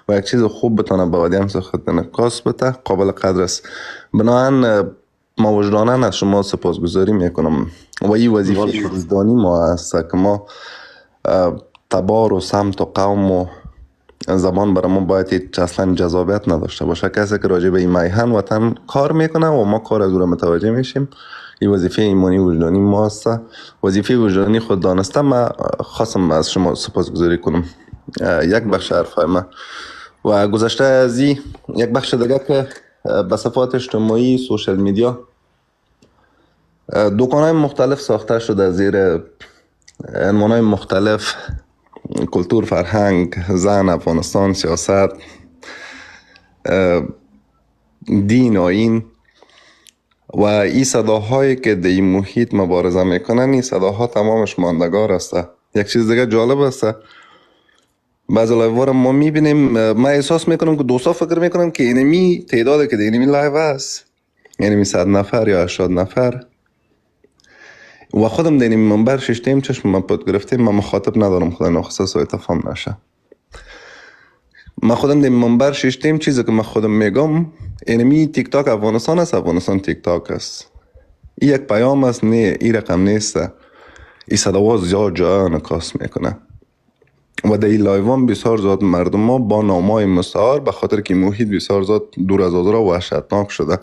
Speaker 8: و یک چیز خوب بتونه به آدینس خود انعکاس بده، قابل قدر است. بنابراین ما وجداناً از شما سپاسگزاری میکنم و این وظیفه وجدانی ما است که ما تبار و سمت و قوم و زبان برای ما باید اصلا جذابیت نداشته باشه. کسی که راجع به این میهن وطن کار میکنه و ما کار از او را متوجه میشیم، این وظیفه ایمانی وجدانی ما است. وظیفه وجدانی خود دانسته. من خواستم از شما سپاسگزاری کنم. یک بخش حرفای ما و گذشته از این یک بخش دیگه که به صفات اجتماعی، سوشل میدیا، دکان‌های مختلف ساخته شده زیر عنوان‌های مختلف: کلتور، فرهنگ، زن، افغانستان، سیاست، دین، آیین. و این صداهایی که در این محیط مبارزه میکنن، این صداها تمامش ماندگار است. یک چیز دیگه جالب است، بعضی لایوار ما میبینیم، من احساس میکنم که دوستا فکر میکنم که اینمی تعدادی که در اینمی لایو است، یعنی 100 نفر یا 80 نفر، و خودم در این منبر ششتیم چشم من پد گرفتیم. من مخاطب ندارم، خدا نخواسته سوء تفاهم نشه. من خودم در منبر ششتیم چیزی که من خودم میگم، اینمی تیک تاک افغانستان است، افغانستان تیک تاک است. این یک پیام است، نه این رقم نیست. این صداها زیاد جا انعکاس میکنه و در این لایوان بسیار زیاد مردم ما با نامای مستعار به خاطر که محیط بسیار زیاد دور از آزار و وحشتناک شده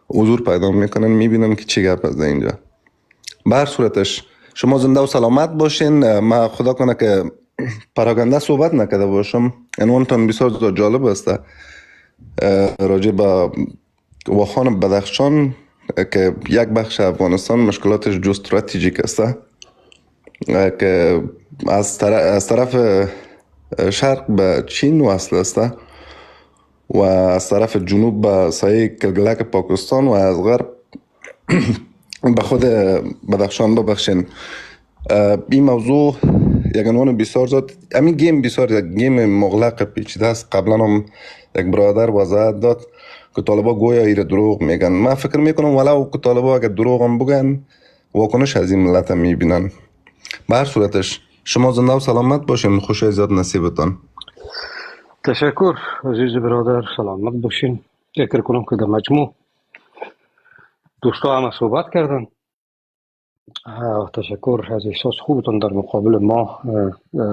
Speaker 8: حضور پیدا میکنن. میبینم که چی گپ از اینجا. به هر صورتش شما زنده و سلامت باشین. من خدا کنه که پراگنده صحبت نکرده باشم. عنوانتان بسیار زیاد جالب است، راجع به واخان بدخشان که یک بخش افغانستان مشکلاتش جو استراتژیک است، که از طرف شرق به چین وصل است و از طرف جنوب به سایه کلگلک پاکستان و از غرب به خود بدخشان. ببخشین، این موضوع یک عنوان بسیار زاد. همین گیم بسیار یک گیم مغلق پیچیده است. قبلا هم یک برادر وضاحت داد که طالبا گویا ایر دروغ میگن. من فکر میکنم ولو که طالبا اگر دروغ هم بگن، واکنش از این ملت هم میبینن. به هر صورتش شما زنده و سلامت باشین. خوش زیاد نصیبتان.
Speaker 2: تشکر عزیز برادر، سلامت باشین. فکر کنم که در مجموع دوستا همه صحبت کردن. تشکر از احساس خوبتون در مقابل ما.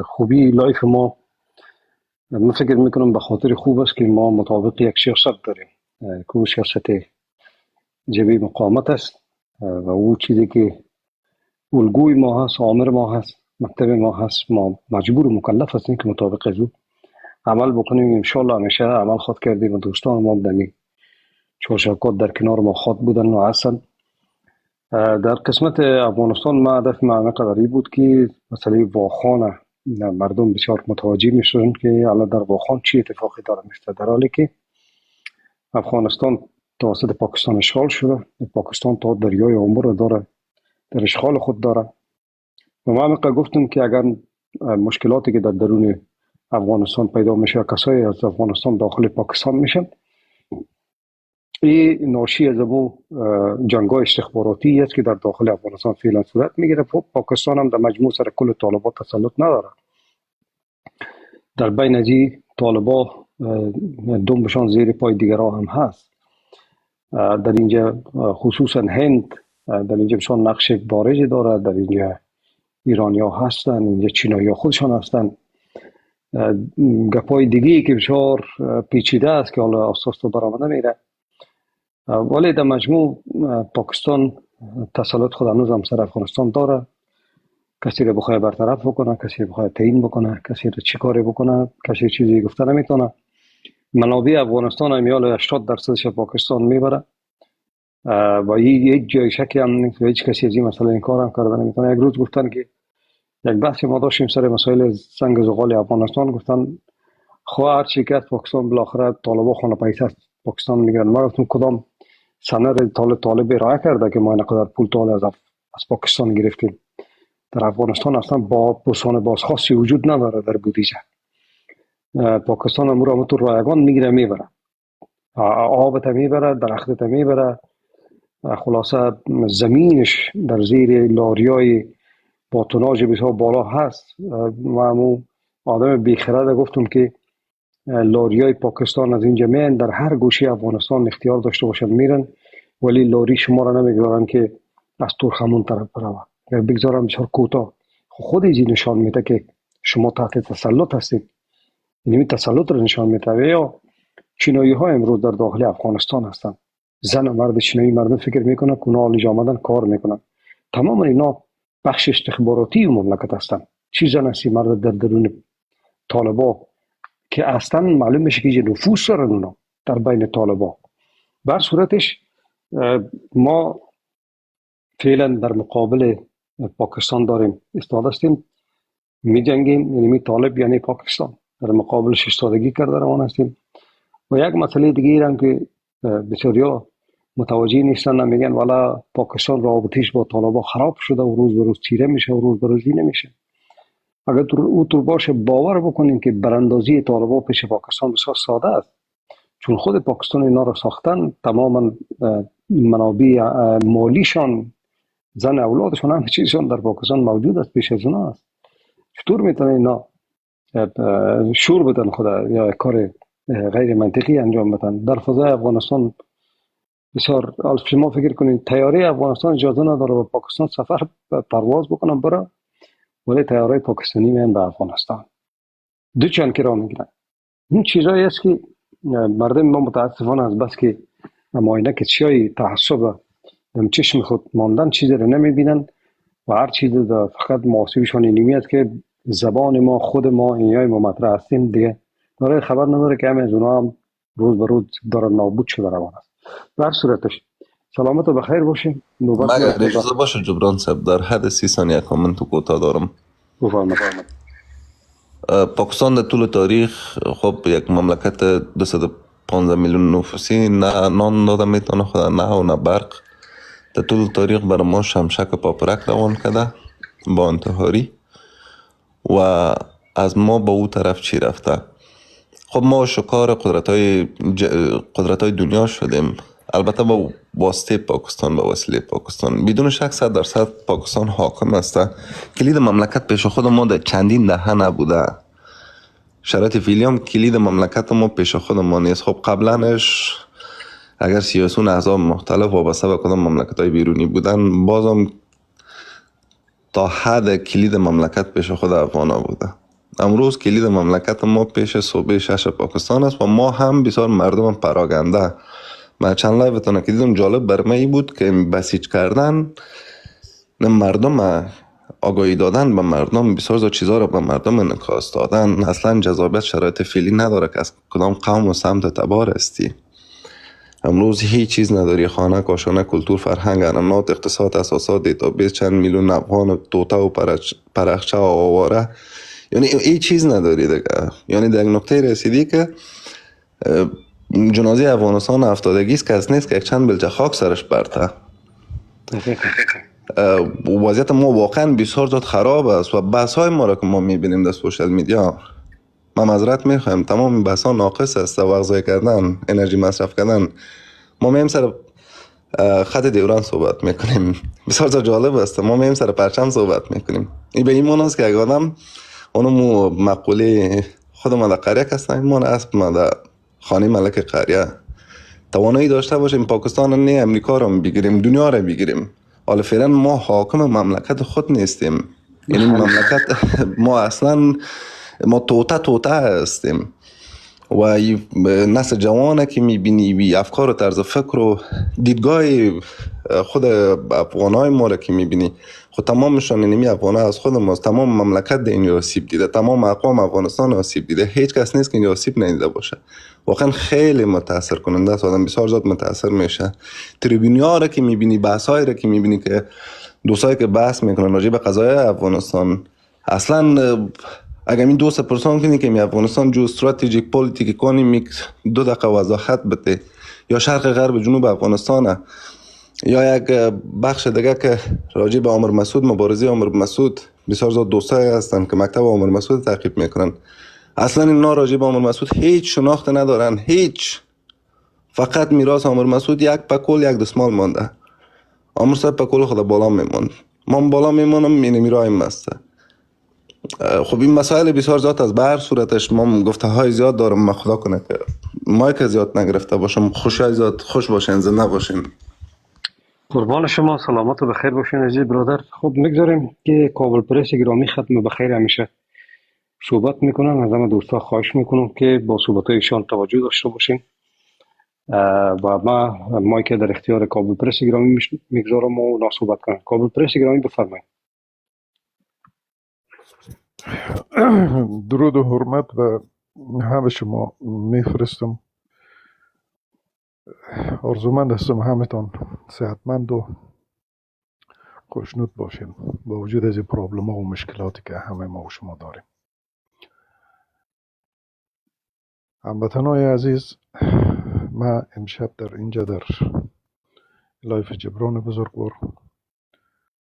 Speaker 2: خوبی لایف ما، من فکر میکنم به خاطر خوب است که ما مطابق یک سیاست داریم که سیاست جبهه مقاومت است و او چیزی که الگوی ما هست، آمر ما هست، مکتب ما هست. ما مجبور و مکلف هستیم که مطابق از او عمل بکنیم. انشالله همیشه عمل خود کردیم و دوستان ما دمی چارشکات در کنار ما خود بودن و هستن. در قسمت افغانستان ما هدف معمق غریب بود که مسئله واخان مردم بسیار متوجه میشدن که الان در واخان چی اتفاقی داره میفته، در حالی که افغانستان توسط پاکستان اشغال شده. پاکستان تا دریای امور رو داره، در اشغال خود داره. و ما همینقدر گفتم که اگر مشکلاتی که در درون افغانستان پیدا میشه، کسایی از افغانستان داخل پاکستان میشن، این ناشی از ابو جنگ‌های استخباراتی است که در داخل افغانستان فعلا صورت میگیره. پاکستان هم در مجموع سر کل طالبان تسلط نداره. در بین ازی طالبان دنبشان زیر پای دیگرها هم هست. در اینجا خصوصا هند در اینجا بسیار نقش بارزی داره. در اینجا ایرانی ها هستن، اینجا چینایی ها خودشان هستن. گپای دیگه که بسیار پیچیده است که حالا اساس تو برآمده میره. ولی در مجموع پاکستان تسلط خود هنوز هم سر افغانستان داره. کسی رو بخواه برطرف بکنه، کسی رو بخواه تعیین بکنه، کسی رو چی کاری بکنه، کسی چیزی گفته نمیتونه. منابع افغانستان هم 80% پاکستان میبره و یک جای شکی هم نیست و هیچ کسی از این مسئله این کار هم کرده نمیتونه. یک روز گفتن که یک بحثی ما داشتیم سر مسائل سنگ زغال افغانستان، گفتن خواه هر چی که پاکستان بالاخره طالبا خانه پیسه پاکستان میگیرن. ما گفتم کدام سند طالب ارائه کرده که ما اینقدر پول طالب از پاکستان گرفتیم؟ در افغانستان اصلا با بحران بازخواستی وجود نداره در بودجه. پاکستان امور هم تو رایگان میگیره میبره، آب تا میبره، درخت تا میبره، خلاصه زمینش در زیر لاریای با توناژ بسیار بالا هست. و همون آدم بیخرد گفتم که لاریای پاکستان از اینجا میان در هر گوشه افغانستان اختیار داشته باشن میرن، ولی لاری شما را نمیگذارن که از تورخمون طرف بروه یا بگذارن بسیار کوتاه. خود ایزی نشان میده که شما تحت تسلط هستید. این تسلط را نشان میده. یا چینایی ها امروز در داخل افغانستان هستند. زن و مرد چینایی مردم فکر میکنن که اونا آلیج آمدن کار میکنن. تمام اینا بخش استخباراتی مملکت هستند. چی زن هستی مرد در درون طالبا که اصلا معلوم میشه که نفوذ دارن اونا در بین طالبا. بر صورتش ما فعلا در مقابل پاکستان داریم ایستاده هستیم، می جنگیم. یعنی طالب یعنی پاکستان در مقابلش ایستادگی کرده روان هستیم. و یک مسئله دیگه هم که بسیاریا متوجه نیستن، میگن والا پاکستان رابطیش با طالبا خراب شده و روز به روز تیره میشه و روز به روز نمیشه. اگر تو باشه باور بکنین که براندازی طالبا پیش پاکستان بسیار ساده است، چون خود پاکستان اینا را ساختن، تماما منابع مالیشان، زن اولادشان، همه چیزشان در پاکستان موجود است، پیش از اونا است. چطور میتونه اینا شور بدن خدا یا کار غیر منطقی انجام بدن در فضای افغانستان؟ بسیار شما فکر کنید طیاره افغانستان اجازه نداره به پاکستان سفر پرواز بکنن بره، ولی طیاره پاکستانی میان به افغانستان دو چند کرا میگیرن. این چیزایی است که مردم ما متاسفانه از بس که معاینه که چیای تعصب در چشم خود ماندن چیزی رو نمیبینن و هر چیز فقط محاسبشان اینمی است که زبان ما، خود ما، اینیای ما مطرح هستیم دیگه، داره خبر نداره که همه از اونا هم روز به روز داره نابود شده روان است. در صورتش سلامت و بخیر باشیم.
Speaker 8: مگر اجازه باشه جبران صاحب در حد 30 ثانیه کامنت کوتاه دارم.
Speaker 2: بفرمایید.
Speaker 8: پاکستان در طول تاریخ خب یک مملکت 215 میلیون نفوسی، نه نان داده میتونه خدا، نه و نه برق. در طول تاریخ برای ما شمشک و پاپرک روان کرده با انتحاری و از ما با او طرف چی رفته. خب ما شکار قدرت های دنیا شدیم، البته با واسطه پاکستان، با وسیله پاکستان. بدون شک 100% پاکستان حاکم است. کلید مملکت پیش خود ما در چندین دهه نبوده. شرایط فعلی هم کلید مملکت ما پیش خود ما نیست. خب قبلنش اگر سیاسون احزاب مختلف وابسته به کدام مملکت‌های بیرونی بودن، بازم تا حد کلید مملکت پیش خود افغانا بوده. امروز کلید مملکت ما پیش صوبه 6 پاکستان است و ما هم بسیار مردم پراگنده. من چند لایوتونه که دیدم جالب بر من این بود که بسیج کردن مردم، آگاهی دادن به مردم، بسیار زیاد چیزا رو به مردم انعکاس دادن. اصلا جذابیت شرایط فعلی نداره که از کدام قوم و سمت تبار استی. امروز هیچ چیز نداری، خانه، کاشانه، کلتور، فرهنگ، عنعنات، اقتصاد، اساسات، دیتابیس، چند میلیون افغان، توته و پرخچه و آواره، یعنی هیچ چیز نداری دیگه. یعنی در نقطه رسیدی که جنازه افغانستان افتادگی است که از نیست که یک چند بلچه خاک سرش برته. وضعیت ما واقعا بسیار زیاد خراب است و بحث های ما را که ما میبینیم در سوشال میدیا، ما معذرت میخوایم، تمام بحث ها ناقص است. وقت ضایع کردن، انرژی مصرف کردن. ما میم سر خط دوران صحبت میکنیم، بسیار زیاد جالب است. ما میم سر پرچم صحبت میکنیم. این به این معنی است که اگه آدم اونو مقوله خود ما در قریه کستن، ایمان اسب ما در خانه ملک قریه توانایی داشته باشیم پاکستان نه امریکا رو بگیریم، دنیا رو بگیریم. حالا فعلا ما حاکم مملکت خود نیستیم. یعنی مملکت ما اصلا ما توته هستیم و نسل جوانه که میبینی بی افکار و طرز فکر و دیدگاه خود افغانای ما را که میبینی، خود تمامشان اینمی افغانای از خود ماست. تمام مملکت در اینجا آسیب دیده، تمام اقوام افغانستان آسیب دیده، هیچ کس نیست که اینجا آسیب ندیده باشه. واقعا خیلی متاثر کننده است، آدم بسیار زیاد متاثر میشه. تریبونیا را که میبینی، بحثایی را که میبینی که دوستایی که بحث میکنن راجع به قضایای افغانستان، اصلا اگر این دوست پرسان کنی که می افغانستان جو استراتژیک پولیتیک اکونومیک 2 دقیقه وضاحت بده، یا شرق غرب جنوب افغانستان، یا یک بخش دیگه که راجع به عمر مسعود، مبارزه عمر مسعود، بسیار زیاد دوستای هستن که مکتب عمر مسعود تعقیب میکنن. اصلا اینا راجع به عمر مسعود هیچ شناخت ندارن، هیچ. فقط میراث عمر مسعود یک پکول یک دستمال مانده. عمر صاحب پکول خدا بالا میماند، من بالا میمانم، اینه میرایم مسته. خب این مسائل بسیار زیاد است. به هر صورتش ما گفته های زیاد دارم. ما خدا کنه که مایک زیاد نگرفته باشم. خوشای زیاد خوش باشین، زنده باشین.
Speaker 2: قربان شما، سلامت و بخیر باشین عزیز برادر. خب میگذاریم که کابل پرس گرامی ختم بخیر همیشه صحبت میکنن. از همه دوستا خواهش میکنم که با صحبت ایشان توجه داشته باشین و ما مایک در اختیار کابل پرس گرامی میگذارم و اونا صحبت کنن. کابل پرس گرامی بفرمایید.
Speaker 9: درود و حرمت و همه شما میفرستم. آرزومند هستم همتان صحتمند و خوشنود باشین با وجود از این پرابلم ها و مشکلاتی که همه ما و شما داریم. هموطنای عزیز، ما امشب در اینجا در لایف جبران بزرگوار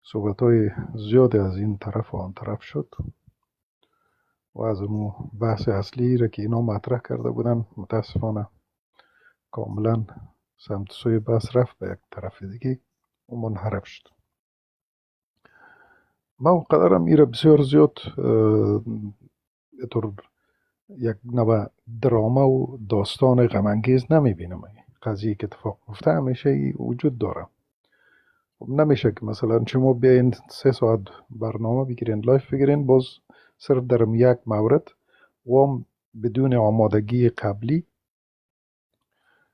Speaker 9: صحبت های زیادی از این طرف و آن طرف شد و از اون بحث اصلی را که اینا مطرح کرده بودن متاسفانه کاملا سمت سوی بحث رفت به یک طرف دیگه و منحرف شد. ما قدرم ایره بسیار زیاد طور یک نوع دراما و داستان غمانگیز نمیبینم. قضیه که اتفاق افته همیشه وجود داره. نمیشه که مثلا شما بیاین 3 ساعت برنامه بگیرین، لایف بگیرین، باز صرف در یک مورد و بدون آمادگی قبلی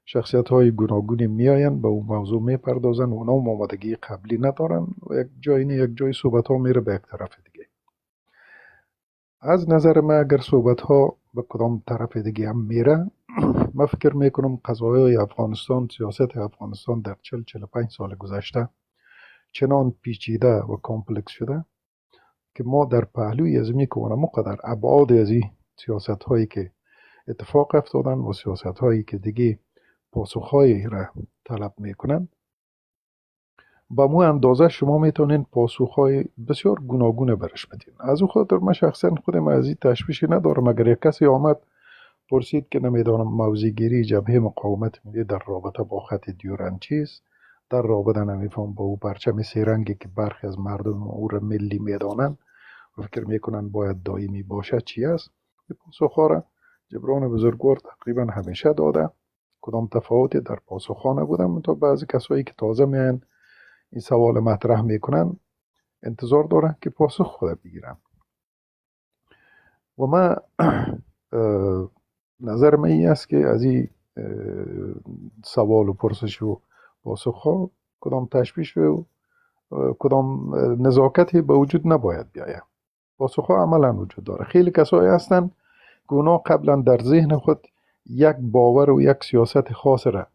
Speaker 9: شخصیت های گوناگونی میاین به اون موضوع میپردازن و اونا آمادگی قبلی ندارن و یک جای صحبت ها میره به یک طرف دیگه. از نظر من اگر صحبت ها به کدام طرف دیگه هم میره، من فکر میکنم قضایای افغانستان، سیاست افغانستان در 40-45 سال گذشته چنان پیچیده و کامپلکس شده که ما در پهلوی از میکنم مقدر ابعاد از این سیاست هایی که اتفاق افتادن و سیاست هایی که دیگه پاسخهایی را طلب میکنن، با مو اندازه شما میتونین پاسخهای بسیار گوناگونه برش بدین. از اون خاطر من شخصا خودم از این تشویشی ندارم. اگر یک کسی آمد پرسید که نمیدانم موضع‌گیری جبهه مقاومت ملی در رابطه با خط دیورند چیست، در رابطه نمیفهم با او پرچم سه‌رنگی که برخی از مردم او را ملی میدانند و فکر میکنن باید دائمی باشه چی است، پاسخها را جبران بزرگوار تقریبا همیشه داده. کدام تفاوتی در پاسخها نبودم. تا بعضی کسایی که تازه میان این سوال مطرح میکنن انتظار دارن که پاسخ خود بگیرن و من نظر من این است که از این سوال و پرسش و پاسخ ها کدام تشویش و کدام نزاکتی به وجود نباید بیاید. پاسخ ها عملا وجود داره. خیلی کسایی هستن که اونا قبلا در ذهن خود یک باور و یک سیاست خاص را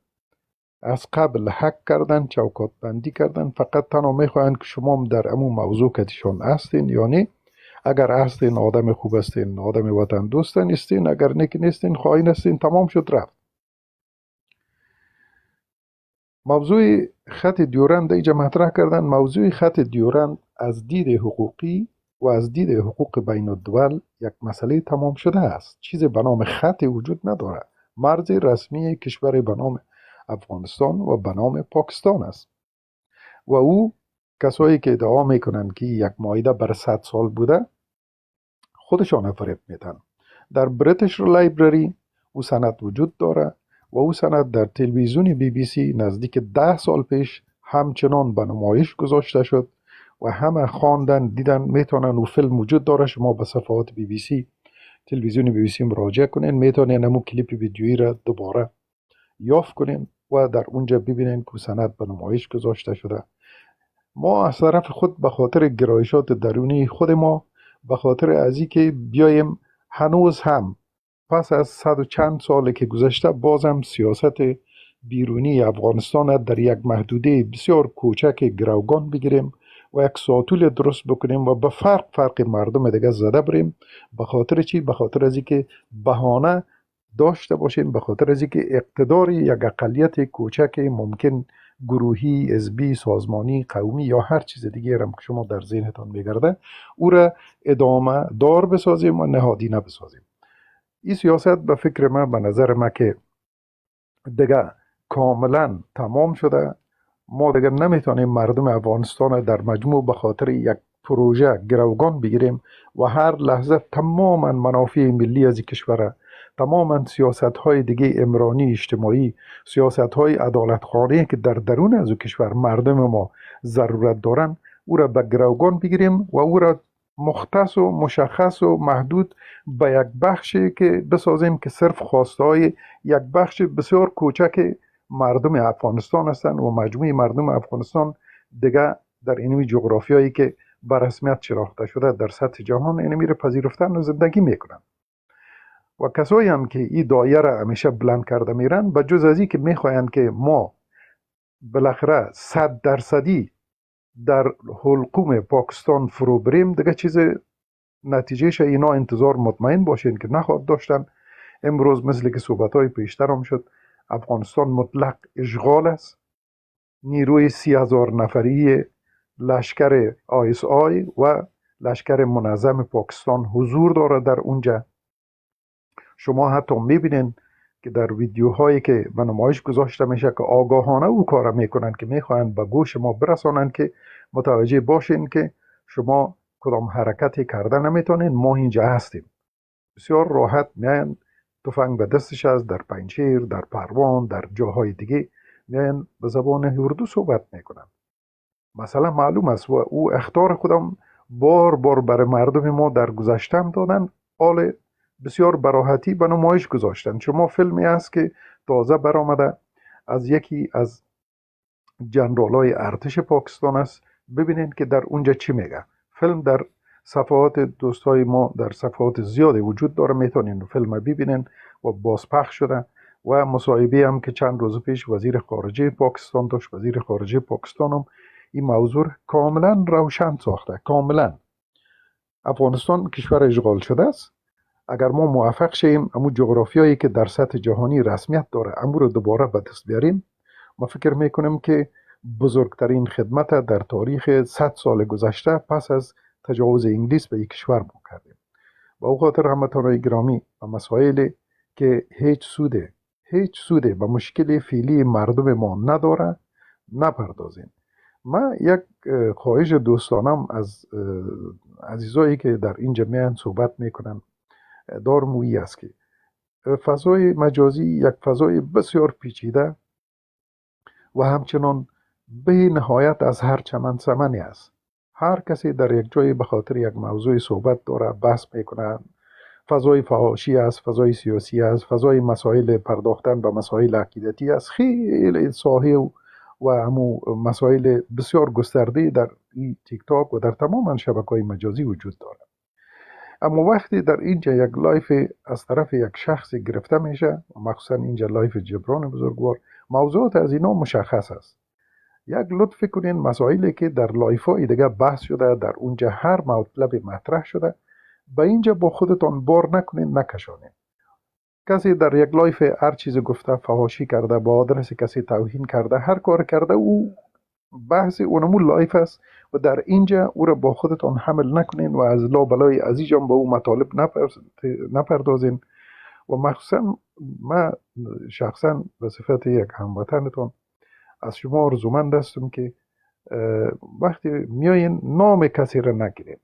Speaker 9: از قبل حک کردن، چوکات بندی کردن، فقط تنها میخواهند که شما در امون موضوع کتیشان هستین یا نه. اگر هستین آدم خوب هستین، آدم وطن دوستن هستین، اگر نیستین خائن هستین، تمام شد رفت. موضوع خط دیورند اینجا مطرح کردن. موضوع خط دیورند از دید حقوقی و از دید حقوق بین الدول یک مسئله تمام شده است. چیزی به نام خط وجود نداره. مرز رسمی کشور به نام افغانستان و به نام پاکستان است و او کسایی که ادعا میکنن که یک معاهده بر 100 سال بوده خودشان فریب میدن. در بریتیش لایبرری او سند وجود داره و او سند در تلویزیون BBC نزدیک 10 سال پیش همچنان به نمایش گذاشته شد و همه خواندن، دیدن. میتونن او فیلم وجود داره. شما به صفحات BBC، تلویزیون BBC مراجعه کنین، میتونین همون کلیپ ویدیویی را دوباره یافت کنین و در اونجا ببینین که سند به نمایش گذاشته شده. ما از طرف خود به خاطر گرایشات درونی خود ما، به خاطر ازی که بیایم هنوز هم پس از 100 و چند سالی که گذشته بازم سیاست بیرونی افغانستان در یک محدوده بسیار کوچک گروگان بگیریم و یک ساتول درست بکنیم و به فرق مردم دیگه زده بریم. به خاطر چی؟ به خاطر ازی که بهانه داشته باشین، به خاطر از اینکه اقتدار یک اقلیت کوچک ممکن گروهی، حزبی، سازمانی، قومی یا هر چیز دیگه هم که شما در ذهنتان میگرده او را ادامه دار بسازیم و نهادینه بسازیم. این سیاست به فکر من، به نظر من که دیگه کاملا تمام شده. ما دیگه نمیتونیم مردم افغانستان در مجموع به خاطر یک پروژه گروگان بگیریم و هر لحظه تماما منافع ملی از این کشور، تماما سیاست های دیگه عمرانی اجتماعی، سیاست های عدالت خانه که در درون از کشور مردم ما ضرورت دارن، او را به گروگان بگیریم و او را مختص و مشخص و محدود به یک بخشی که بسازیم که صرف خواسته های یک بخش بسیار کوچک مردم افغانستان هستند و مجموع مردم افغانستان دیگه در اینمی جغرافیایی که به رسمیت شناخته شده در سطح جهان اینمی رو پذیرفتن و زندگی میکنن. و کسایی هم که این دایره همیشه بلند کرده میرن، به جز از این که میخواهند که ما بالاخره 100% در حلقوم پاکستان فرو بریم، دیگه چیز نتیجهش اینا انتظار مطمئن باشین که نخواهد داشتن. امروز مثل که صحبت‌های پیشتر هم شد، افغانستان مطلق اشغال است. نیروی 30,000 نفری لشکر ISI و لشکر منظم پاکستان حضور داره در اونجا. شما حتی میبینین که در ویدیوهایی که به نمایش گذاشته میشه که آگاهانه او کار میکنن که میخواهند به گوش ما برسانن که متوجه باشین که شما کدام حرکتی کرده نمیتونین، ما اینجا هستیم. بسیار راحت میان تفنگ به دستش است، در پنجشیر، در پروان، در جاهای دیگه میان به زبان اردو صحبت میکنن. مثلا معلوم است و او اخطار خودم بار بار برای مردم ما در گذشتم دادن، حال بسیار براحتی به نمایش گذاشتن. شما فیلمی است که تازه برآمده از یکی از جنرالای ارتش پاکستان است، ببینین که در اونجا چی میگه. فیلم در صفحات دوستای ما در صفحات زیادی وجود داره، میتونین فیلم ببینین و بازپخش شده. و مصاحبه هم که چند روز پیش وزیر خارجه پاکستان داشت، وزیر خارجه پاکستان هم این موضوع کاملا روشن ساخته. کاملا افغانستان کشور اشغال شده است. اگر ما موفق شیم امو جغرافیایی که در سطح جهانی رسمیت داره امو رو دوباره به دست بیاریم، ما فکر میکنیم که بزرگترین خدمت در تاریخ 100 سال گذشته پس از تجاوز انگلیس به یک کشور ما کردیم. و او خاطر هموطنان گرامی و مسائل که هیچ سوده به مشکل فعلی مردم ما نداره نپردازیم. من یک خواهش دوستانم از عزیزایی که در اینجا میان صحبت میکنن دارم وی است که فضای مجازی یک فضای بسیار پیچیده و همچنان به نهایت از هر چمن سمنی است. هر کسی در یک جای به خاطر یک موضوع صحبت داره، بحث میکنه. فضای فحاشی است، فضای سیاسی است، فضای مسائل پرداختن به مسائل عقیدتی است. خیلی ساحه و همو مسائل بسیار گسترده در این تیک تاک و در تمام شبکه‌های مجازی وجود داره. اما وقتی در اینجا یک لایف از طرف یک شخص گرفته میشه، مخصوصا اینجا لایف جبران بزرگوار، موضوعات از اینا مشخص است. یک لطف کنین مسائلی که در لایف های دیگه بحث شده، در اونجا هر مطلب مطرح شده، به اینجا با خودتان بار نکنین، نکشانین. کسی در یک لایف هر چیز گفته، فحاشی کرده، با آدرس کسی توهین کرده، هر کار کرده، او بحث اونمو لایف است و در اینجا او را با خودتان حمل نکنین و از لا بلای عزیزم با او مطالب نپردازین. و مخصوصا من شخصا به صفت یک هموطنتان از شما آرزومند هستم که وقتی میایین نام کسی را نگیرین،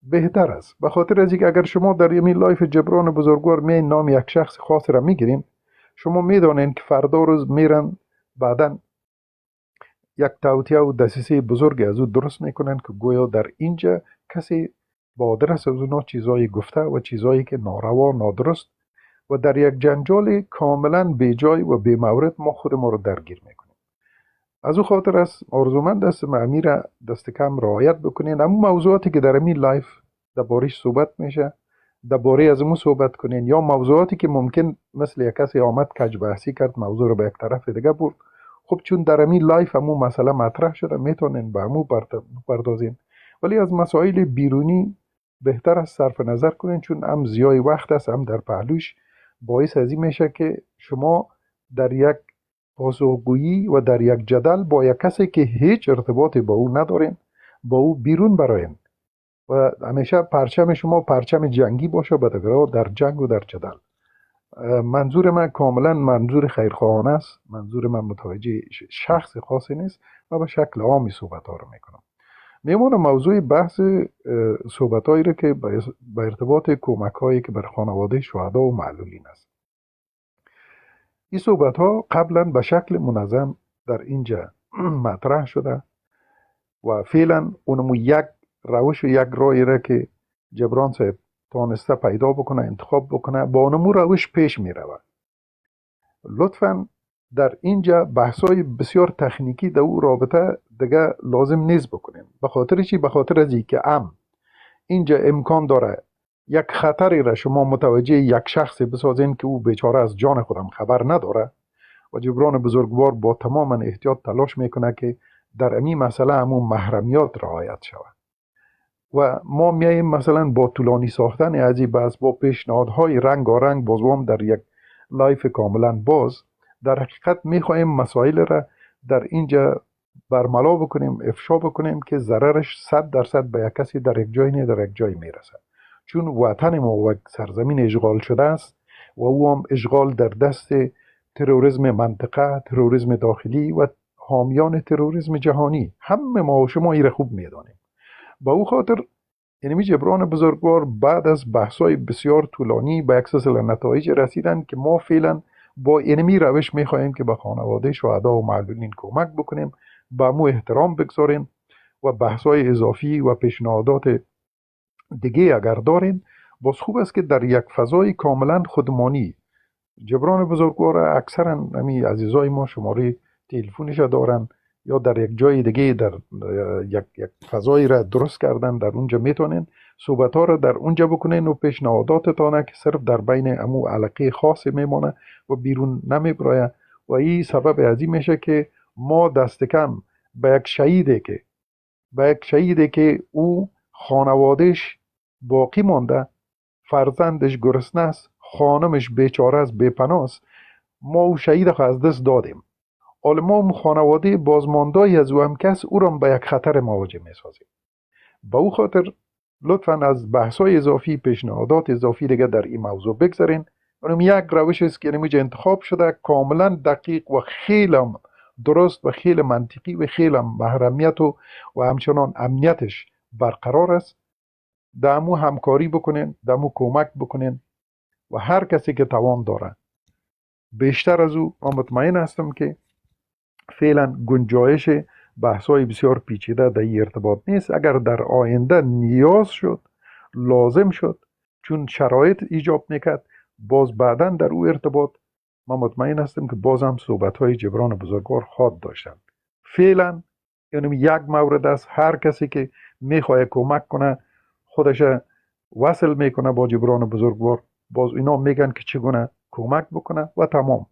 Speaker 9: بهتر است. به خاطر از اینکه اگر شما در یمی لایف جبران بزرگوار میایین نام یک شخص خاص را میگیرین، شما میدانین که فردا روز میرن بعدن یک توطئه و دسیسه بزرگی از او درست میکنن که گویا در اینجا کسی با آدرس از اونا چیزایی گفته و چیزایی که ناروا، نادرست و در یک جنجال کاملا بیجای و بی مورد ما خود ما رو درگیر میکنیم. از او خاطر است آرزومند است امیر دست کم رعایت بکنین. اما موضوعاتی که در این لایف درباره‌اش صحبت میشه، درباره از مو صحبت کنین، یا موضوعاتی که ممکن مثل یک کسی آمد کج بحثی کرد موضوع رو به یک طرف دیگه برد، خب چون در این لایف همون مسئله مطرح شده میتونین به همون پردازین. ولی از مسائل بیرونی بهتر است صرف نظر کنین، چون هم ضیاع وقت است، هم در پهلوش باعث از این میشه که شما در یک پاسخگویی و در یک جدل با یک کسی که هیچ ارتباطی با او ندارین با او بیرون براین و همیشه پرچم شما پرچم جنگی باشه بدگرا در جنگ و در جدل. منظور من کاملا منظور خیرخواهانه است، منظور من متوجه شخص خاصی نیست و به شکل عامی صحبت ها رو میکنم. میمونه موضوع بحث صحبت هایی رو که به ارتباط کمک هایی که بر خانواده شهدا و معلولین است. این صحبت ها قبلا به شکل منظم در اینجا مطرح شده و فعلا اونمو یک روش و یک راهی را که جبران صاحب تانسته پیدا بکنه، انتخاب بکنه، با اونمو روش پیش می رود. لطفاً در اینجا بحثای بسیار تکنیکی در او رابطه دیگه لازم نیست بکنیم. به خاطر چی؟ به خاطر از که اینجا امکان داره یک خطری را شما متوجه یک شخصی بسازین که او بیچاره از جان خودم خبر نداره و جبران بزرگوار با تمام احتیاط تلاش میکنه که در امی مسئله همون محرمیات رعایت شود و ما میاییم مثلا با طولانی ساختن از این بحث با پیشنهادهای رنگارنگ بازوام در یک لایف کاملا باز در حقیقت میخواهیم مسائل را در اینجا برملا بکنیم، افشا بکنیم که ضررش 100% به یک کسی در یک جای نه در یک جای میرسه. چون وطن ما و سرزمین اشغال شده است و او هم اشغال در دست تروریسم منطقه، تروریسم داخلی و حامیان تروریسم جهانی. همه ما و شما این را خوب میدانیم. با او خاطر یعنی جبران بزرگوار بعد از بحث‌های بسیار طولانی به یک سلسله نتایج رسیدن که ما فعلا با اینمی روش میخواهیم که به خانواده شهدا و معلولین کمک بکنیم، به مو احترام بگذاریم و بحث‌های اضافی و پیشنهادات دیگه اگر دارین باز خوب است که در یک فضای کاملا خودمانی. جبران بزرگوار اکثرا همین عزیزای ما شماره تلفنش دارن یا در یک جای دیگه در یک فضایی را درست کردن، در اونجا میتونین صحبت ها را در اونجا بکنین و پیشنهاداتتانه که صرف در بین امو علاقه خاصی میمانه و بیرون نمیبرایه و این سبب ازی میشه که ما دست کم به یک شهیده که او خانوادهش باقی مانده، فرزندش گرسنه است، خانمش بیچاره است، بی‌پناه است، ما او شهید از دست دادیم. حالا ما خانواده بازمانده‌ای از او هم کس او را به یک خطر مواجه می‌سازیم. با او خاطر لطفاً از بحث‌های اضافی، پیشنهادات اضافی دیگه در این موضوع بگذارین. اونم یک روش است که اینجا انتخاب شده، کاملا دقیق و خیلی درست و خیلی منطقی و خیلی محرمیت و همچنان امنیتش برقرار است. دمو همکاری بکنین، دمو کمک بکنین و هر کسی که توان داره بیشتر از او. من مطمئن هستم که فعلا گنجایش بحث‌های بسیار پیچیده در این ارتباط نیست. اگر در آینده نیاز شد، لازم شد، چون شرایط ایجاب میکرد، باز بعداً در او ارتباط من مطمئن هستم که باز هم صحبت‌های جبران بزرگوار خواهد داشتن. فعلا یعنی یک مورد است، هر کسی که میخواد کمک کنه خودش وصل میکنه با جبران بزرگوار، باز اینا میگن که چگونه کمک بکنه و تمام.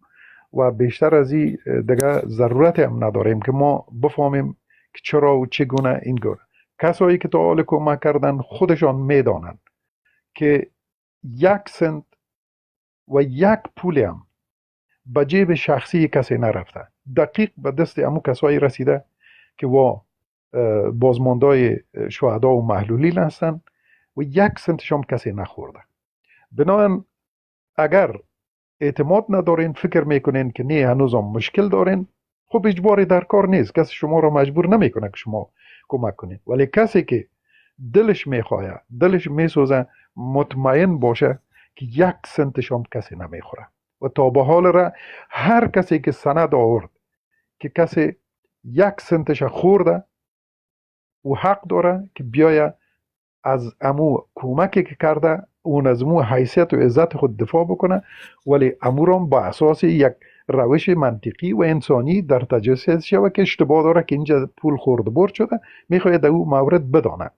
Speaker 9: و بیشتر از این دیگه ضرورت هم نداریم که ما بفهمیم که چرا و چگونه این گونه. کسایی که تا حال کمک کردن خودشان میدانند که یک سنت و یک پولی هم به جیب شخصی کسی نرفته، دقیق به دست امو کسایی رسیده که بازماندای شهدا و محلولین هستن و یک سنتش هم کسی نخورده. بنابراین اگر اعتماد ندارین، فکر میکنین که نه هنوز هم مشکل دارین، خب اجباری در کار نیست، کسی شما را مجبور نمیکنه که شما کمک کنین. ولی کسی که دلش میخواه، دلش میسوزه، مطمئن باشه که یک سنتش هم کسی نمیخوره. و تا به حال را هر کسی که سند آورد که کسی یک سنتش خورده و حق داره که بیایه از امو کمکی که کرده اون از امو حیثیت و عزت خود دفاع بکنه، ولی امورم با اساس یک روش منطقی و انسانی در تجسس شود که اشتباه داره که اینجا پول خورد برد شده، میخواد در اون مورد بدانه،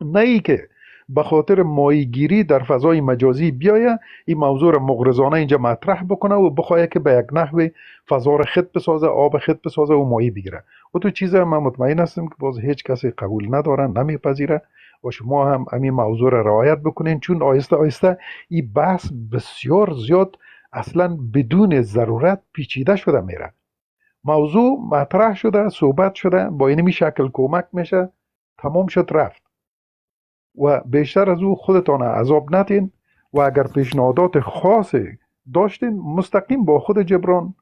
Speaker 9: نه ای که به خاطر ماهیگیری در فضای مجازی بیایه این موضوع را مغرضانه اینجا مطرح بکنه و بخواه که به یک نحوی فضا را خط بسازه، آب خط بسازه و ماهی بگیره. و تو چیزا من مطمئن هستم که باز هیچ کسی قبول نداره، نمیپذیره و شما هم همین موضوع را رعایت بکنین، چون آهسته آهسته این بحث بسیار زیاد اصلا بدون ضرورت پیچیده شده میره. موضوع مطرح شده، صحبت شده، با اینمی شکل کمک میشه، تمام شد رفت. و بیشتر از او خودتان عذاب نتین و اگر پیشنهادات خاصی داشتین مستقیم با خود جبران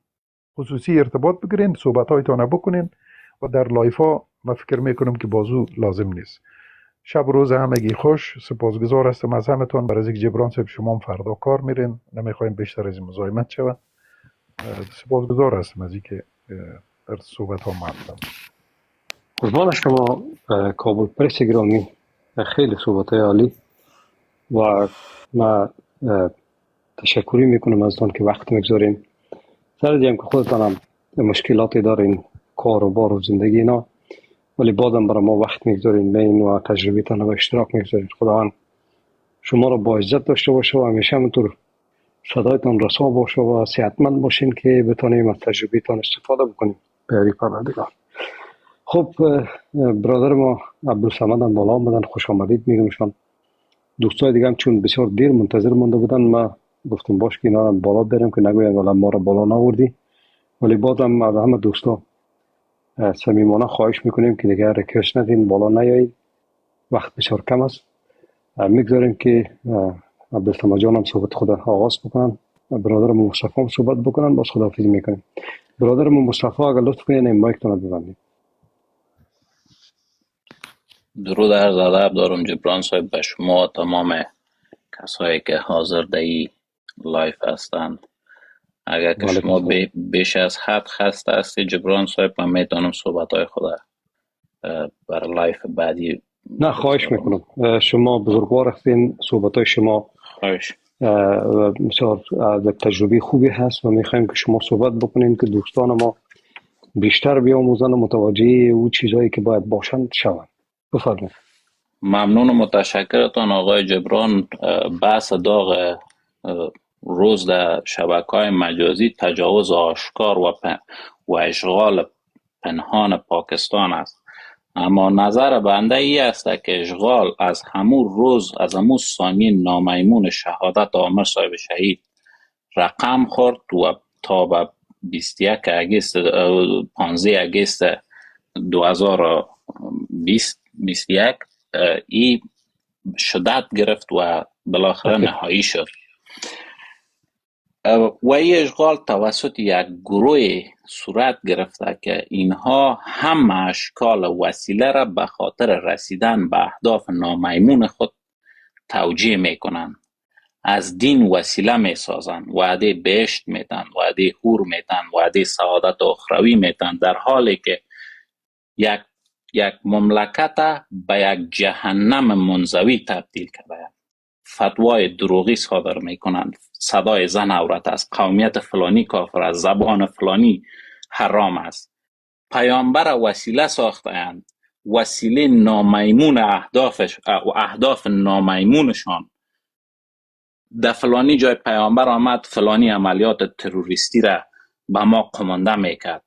Speaker 9: خصوصی ارتباط بگیرین، صحبت هایتان بکنین و در لایف ها من فکر میکنم که بازو لازم نیست. شب و روز همگی خوش. سپاسگزار هستم از همتون. برای اینکه جبران صاحب شما هم فردا کار میرین، نمیخوایم بیشتر از این مزاحمت شود. سپاسگزار هستم از اینکه در صحبت ها مردم.
Speaker 2: قربان شما کابل پرس گرامی، خیلی صحبت های عالی و من تشکری میکنم از تون که وقت میگذارین. سر دیم که خودتان هم مشکلاتی دارین، کار و بار و زندگی اینا، ولی بازم برای ما وقت میگذارین، بین و تجربیتان و اشتراک میگذارین. خداوند شما را با عزت داشته باشه و همیشه همونطور صدایتان رسا باشه و صحتمند باشین که بتانیم از تجربیتان استفاده بکنیم. به یاری پروردگار. خب برادر ما عبدالصمد هم بالا آمدن، خوش آمدید میگمشان. دوستای دیگه هم چون بسیار دیر منتظر مونده بودن، ما گفتم باش که اینا رو بالا بریم که نگوین والا ما رو بالا ناوردی، ولی بازم از همه دوستا صمیمانه خواهش میکنیم که دیگه ریکوست ندین، بالا نیایید، وقت بسیار کم است. میگذاریم که عبدالصمد جان هم صحبت خود آغاز بکنن، برادر مصطفی هم صحبت بکنن، باز خداحافظی میکنیم. برادر مصطفی اگر لطف کنین این مایک تون ببندید.
Speaker 10: درود عرض ادب دارم جبران صاحب به شما، تمام کسایی که حاضر در این لایف هستند. اگر که شما بیش از حد خسته هستی جبران صاحب، من میتونم صحبت های خود برای لایف بعدی.
Speaker 2: نه خواهش میکنم، شما بزرگوار هستین، صحبت های شما
Speaker 10: خواهش
Speaker 2: بسیار تجربه خوبی هست و میخوایم که شما صحبت بکنین که دوستان ما بیشتر بیاموزن و متوجه او چیزایی که باید باشند شوند. بفرمایید.
Speaker 10: ممنون و متشکرتان آقای جبران. بحث داغ روز در شبکه‌های مجازی تجاوز آشکار و اشغال پنهان پاکستان است، اما نظر بنده ای است که اشغال از همون روز، از همون ثانیه نامیمون شهادت عامر صاحب شهید رقم خورد و تا به 15 اگست 2021 ای شدت گرفت و بالاخره نهایی شد. و این اشغال توسط یک گروه صورت گرفته که اینها هم اشکال وسیله را به خاطر رسیدن به اهداف نامیمون خود توجیه میکنند. از دین وسیله میسازند، وعده بهشت میدن، وعده حور میدن، وعده سعادت اخروی میدن، در حالی که یک مملکت به یک جهنم منزوی تبدیل کرده. فتوای دروغی صادر میکنند، صدای زن عورت است، قومیت فلانی کافر است، زبان فلانی حرام است. پیامبر وسیله ساختند، وسیله نامیمون اهداف نامیمونشان. در فلانی جای پیامبر آمد فلانی عملیات تروریستی را به ما قمانده میکرد.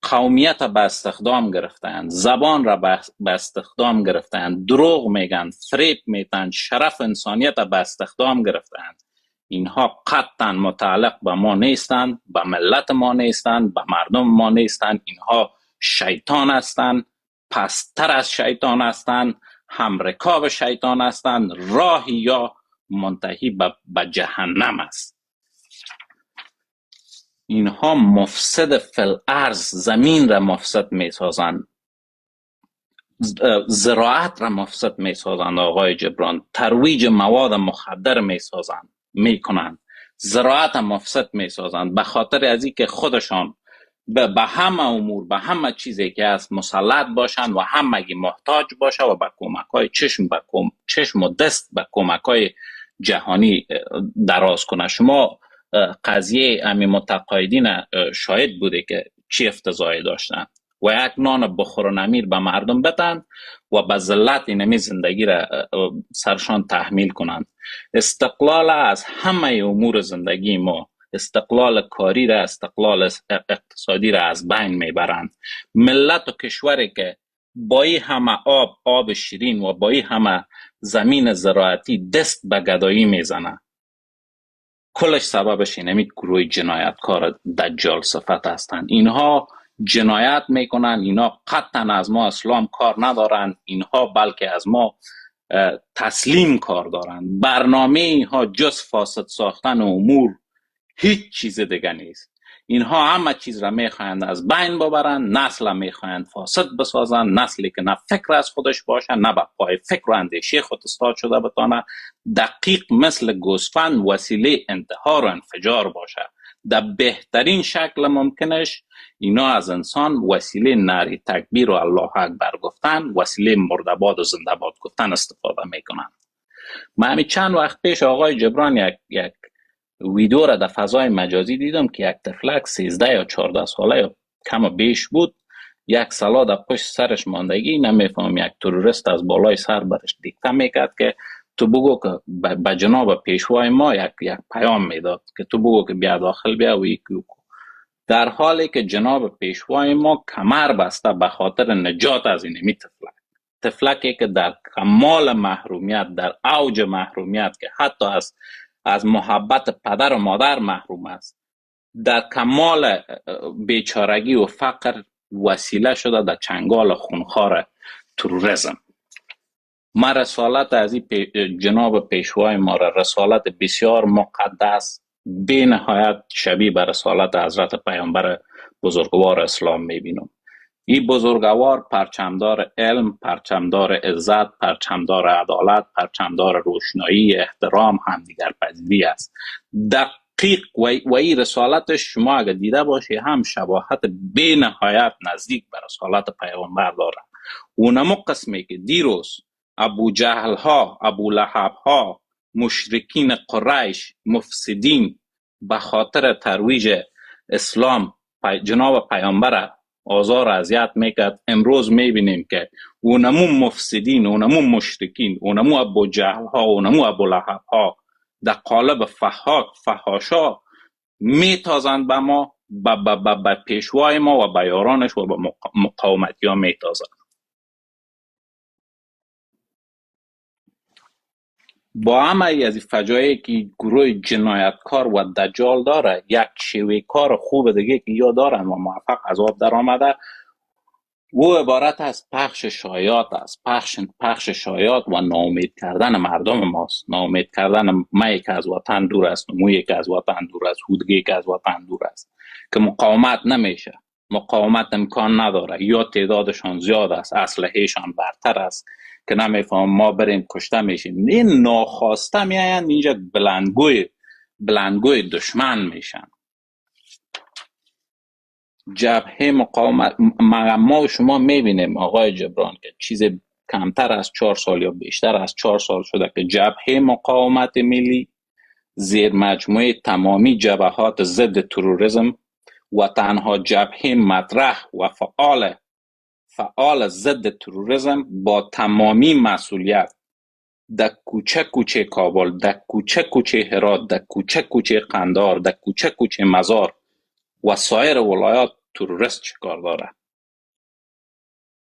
Speaker 10: قومیت به استخدام گرفتند، زبان را به استخدام گرفتند، دروغ میگن، فریب میتن، شرف انسانیت به استخدام گرفتند. اینها قطعا متعلق به ما نیستند، به ملت ما نیستند، به مردم ما نیستند. اینها شیطان هستند، پستر از شیطان هستند، همرکاب شیطان هستند، راهی یا منتهی به جهنم است. اینها مفسد فی الارض، زمین را مفسد می سازند، زراعت را مفسد می سازند آقای جبران، ترویج مواد مخدر می سازند، می کنند، زراعت را مفسد می سازند، به خاطر از اینکه خودشان به همه امور، به همه چیزی که هست مسلط باشند و همگی محتاج باشه و به کمک‌های چشم و دست به کمک‌های جهانی دراز کنه. شما قضیه امی متقاعدین شاهد بوده که چی افتضاحی داشتن و یک نان بخور و نمیر به مردم بدن و به ذلت اینمی زندگی را سرشان تحمیل کنند. استقلال از همه امور زندگی ما، استقلال کاری را، استقلال اقتصادی را از بین میبرند. ملت و کشوری که با این همه آب شیرین و با این همه زمین زراعتی دست به گدایی میزنه، کلش سببش اینمی گروه جنایتکار دجال صفت هستند. اینها جنایت میکنن، اینها قطعا از ما اسلام کار ندارن، اینها بلکه از ما تسلیم کار دارند. برنامه اینها جز فاسد ساختن امور هیچ چیز دیگه نیست. اینها همه چیز را میخواهند از بین ببرند، نسل را میخواهند فاسد بسازند، نسلی که نه فکر از خودش باشه نه به پای فکر و اندیشه خود استاد شده بتانه دقیق مثل گوسفند وسیله انتحار و انفجار باشه. در بهترین شکل ممکنش اینا از انسان وسیله نعره تکبیر و الله اکبر گفتن، وسیله مردباد و زنده‌باد گفتن استفاده میکنن. من همین چند وقت پیش آقای جبران یک ویدیو را در فضای مجازی دیدم که یک طفلک 13 یا 14 ساله یا کم و بیش بود، یک سلا در پشت سرش ماندگی، نمیفهم یک تروریست از بالای سر برش دیکته میکرد که تو بگو که به جناب پیشوای ما یک پیام میداد که تو بگو که بیا داخل بیا و یکی در حالی که جناب پیشوای ما کمر بسته به خاطر نجات از این طفلکی که در کمال محرومیت، در اوج محرومیت که حتی از محبت پدر و مادر محروم است، در کمال بیچارگی و فقر وسیله شده در چنگال خونخوار تروریسم. ما رسالت از این جناب پیشوای ما را رسالت بسیار مقدس به نهایت شبیه به رسالت حضرت پیامبر بزرگوار اسلام میبینم. این بزرگوار پرچمدار علم، پرچمدار عزت، پرچمدار عدالت، پرچمدار روشنایی، احترام، همدیگر پذیری است. دقیق و این رسالتش شما اگر دیده باشی هم شباهت به نهایت نزدیک به رسالت پیامبر داره. اونمو قسمی که دیروز ابو جهل ها، ابو لهب ها، مشرکین قریش، مفسدین به خاطر ترویج اسلام جناب پیامبر آزار اذیت میکرد، امروز میبینیم که اونمو مفسدین، اونمو مشرکین، اونمو ابو جهل ها، اونمو ابو لهب ها در قالب فحاشا میتازند به ما، به پیشوای ما و به یارانش و به مقاومتی ها میتازند. با همه از این فجایعی که گروه جنایتکار و دجال داره، یک شیوه کار خوب دیگه که یا دارن و موفق از آب در آمده، او عبارت از پخش شایعات است. پخش شایعات و ناامید کردن مردم ماست. ناامید کردن مایی که از وطن دور است، مویی که از وطن دور است، هودگی که از وطن دور است، که مقاومت نمیشه، مقاومت امکان نداره، یا تعدادشان زیاد است، اسلحه‌شان برتر است که نمیفهم ما بریم کشته میشیم. این ناخواسته میاین اینجا بلندگوی دشمن میشن. جبهه مقاومت، ما شما میبینیم آقای جبران که چیز کمتر از 4 سال یا بیشتر از 4 سال شده که جبهه مقاومت ملی زیر مجموعه تمامی جبهات ضد تروریسم و تنها جبهه مطرح و فعال ضد تروریسم با تمامی مسئولیت در کوچه کابل، در کوچه هرات، در کوچه قندهار، در کوچه مزار و سایر ولایات تروریست چیکار داره.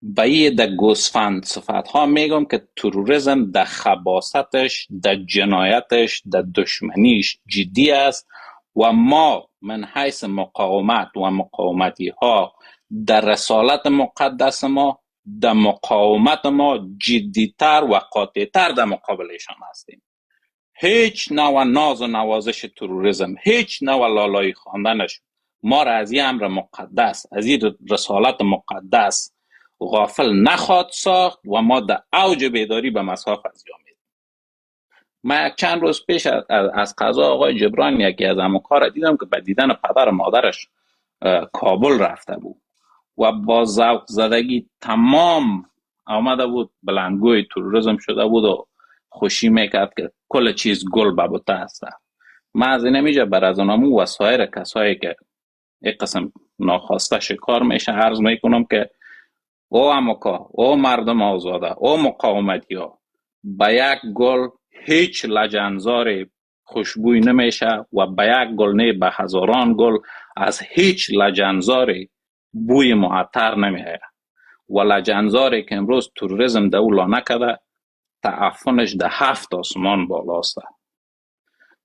Speaker 10: به در گوسفند صفت ها میگم که تروریسم در خباستش، در جنایتش، در دشمنیش جدی است و ما من حیث مقاومت و مقاومتی ها در رسالت مقدس ما، در مقاومت ما جدیتر و قاطعتر در مقابلشان هستیم. هیچ نوع ناز و نوازش تروریسم، هیچ نوع لالایی خواندنش ما را از این امر مقدس، از این رسالت مقدس غافل نخواد ساخت و ما در اوج بیداری به مصاف از جامعه. من چند روز پیش از قضا آقای جبران یکی از همکار دیدم که به دیدن پدر و مادرش کابل رفته بود و با ذوق زدگی تمام آمده بود، بلندگوی تروریسم شده بود و خوشی میکرد که کل چیز گل ببوته است. من از این میجا بر از اونامو و سایر کسایی که یک قسم ناخواسته شکار میشه عرض میکنم که او امکا، او مردم آزاده، او مقاومتی ها، به یک گل هیچ لجنزار خوشبوی نمیشه و به یک گل نه به هزاران گل از هیچ لجنزاری بوی معطر نمیه و لجنزاری که امروز تروریسم دولا نکده تعفنش ده 7 آسمان بالاست.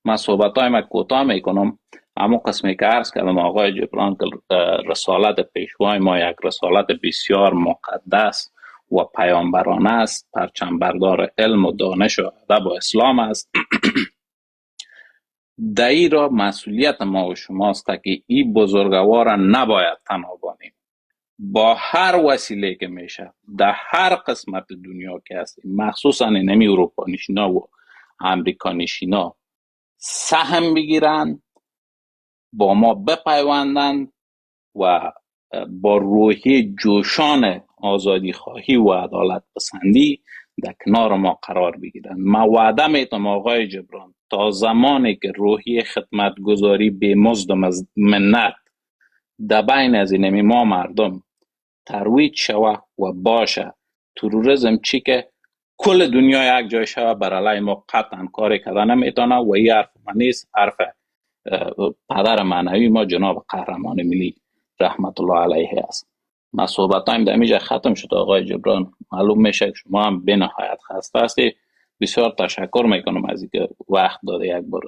Speaker 10: من صحبتای من کوتاه میکنم، اما قسمی که عرض کردم آقای جبران که رسالت پیشوای ما یک رسالت بسیار مقدس و پیامبرانه است، پرچم بردار علم و دانش و ادب و اسلام است. دایی را مسئولیت ما و شماست که این بزرگوار نباید تنها بانیم. با هر وسیله که میشه در هر قسمت دنیا که هستیم، مخصوصا نمی اروپا نشینا و امریکا نشینا سهم بگیرن، با ما بپیوندن و با روحی جوشان آزادی خواهی و عدالت پسندی در کنار ما قرار بگیرن. ما وعده میتم آقای جبران تا زمانی که روحی خدمتگزاری بی‌مزد و منت در بین از این ما مردم ترویج شوه و باشه، تروریسم چی که کل دنیا یک جای شوه بر علیه ما قطعا کاری کردن نمیتونه و این حرف من نیست، حرف پدر معنوی ما جناب قهرمان ملی رحمت الله علیه است. ما صحبتایم در اینجا ختم شد. آقای جبران معلوم میشه که شما هم به نهایت خسته هستی. بسیار تشکر میکنم از اینکه وقت داده یک بار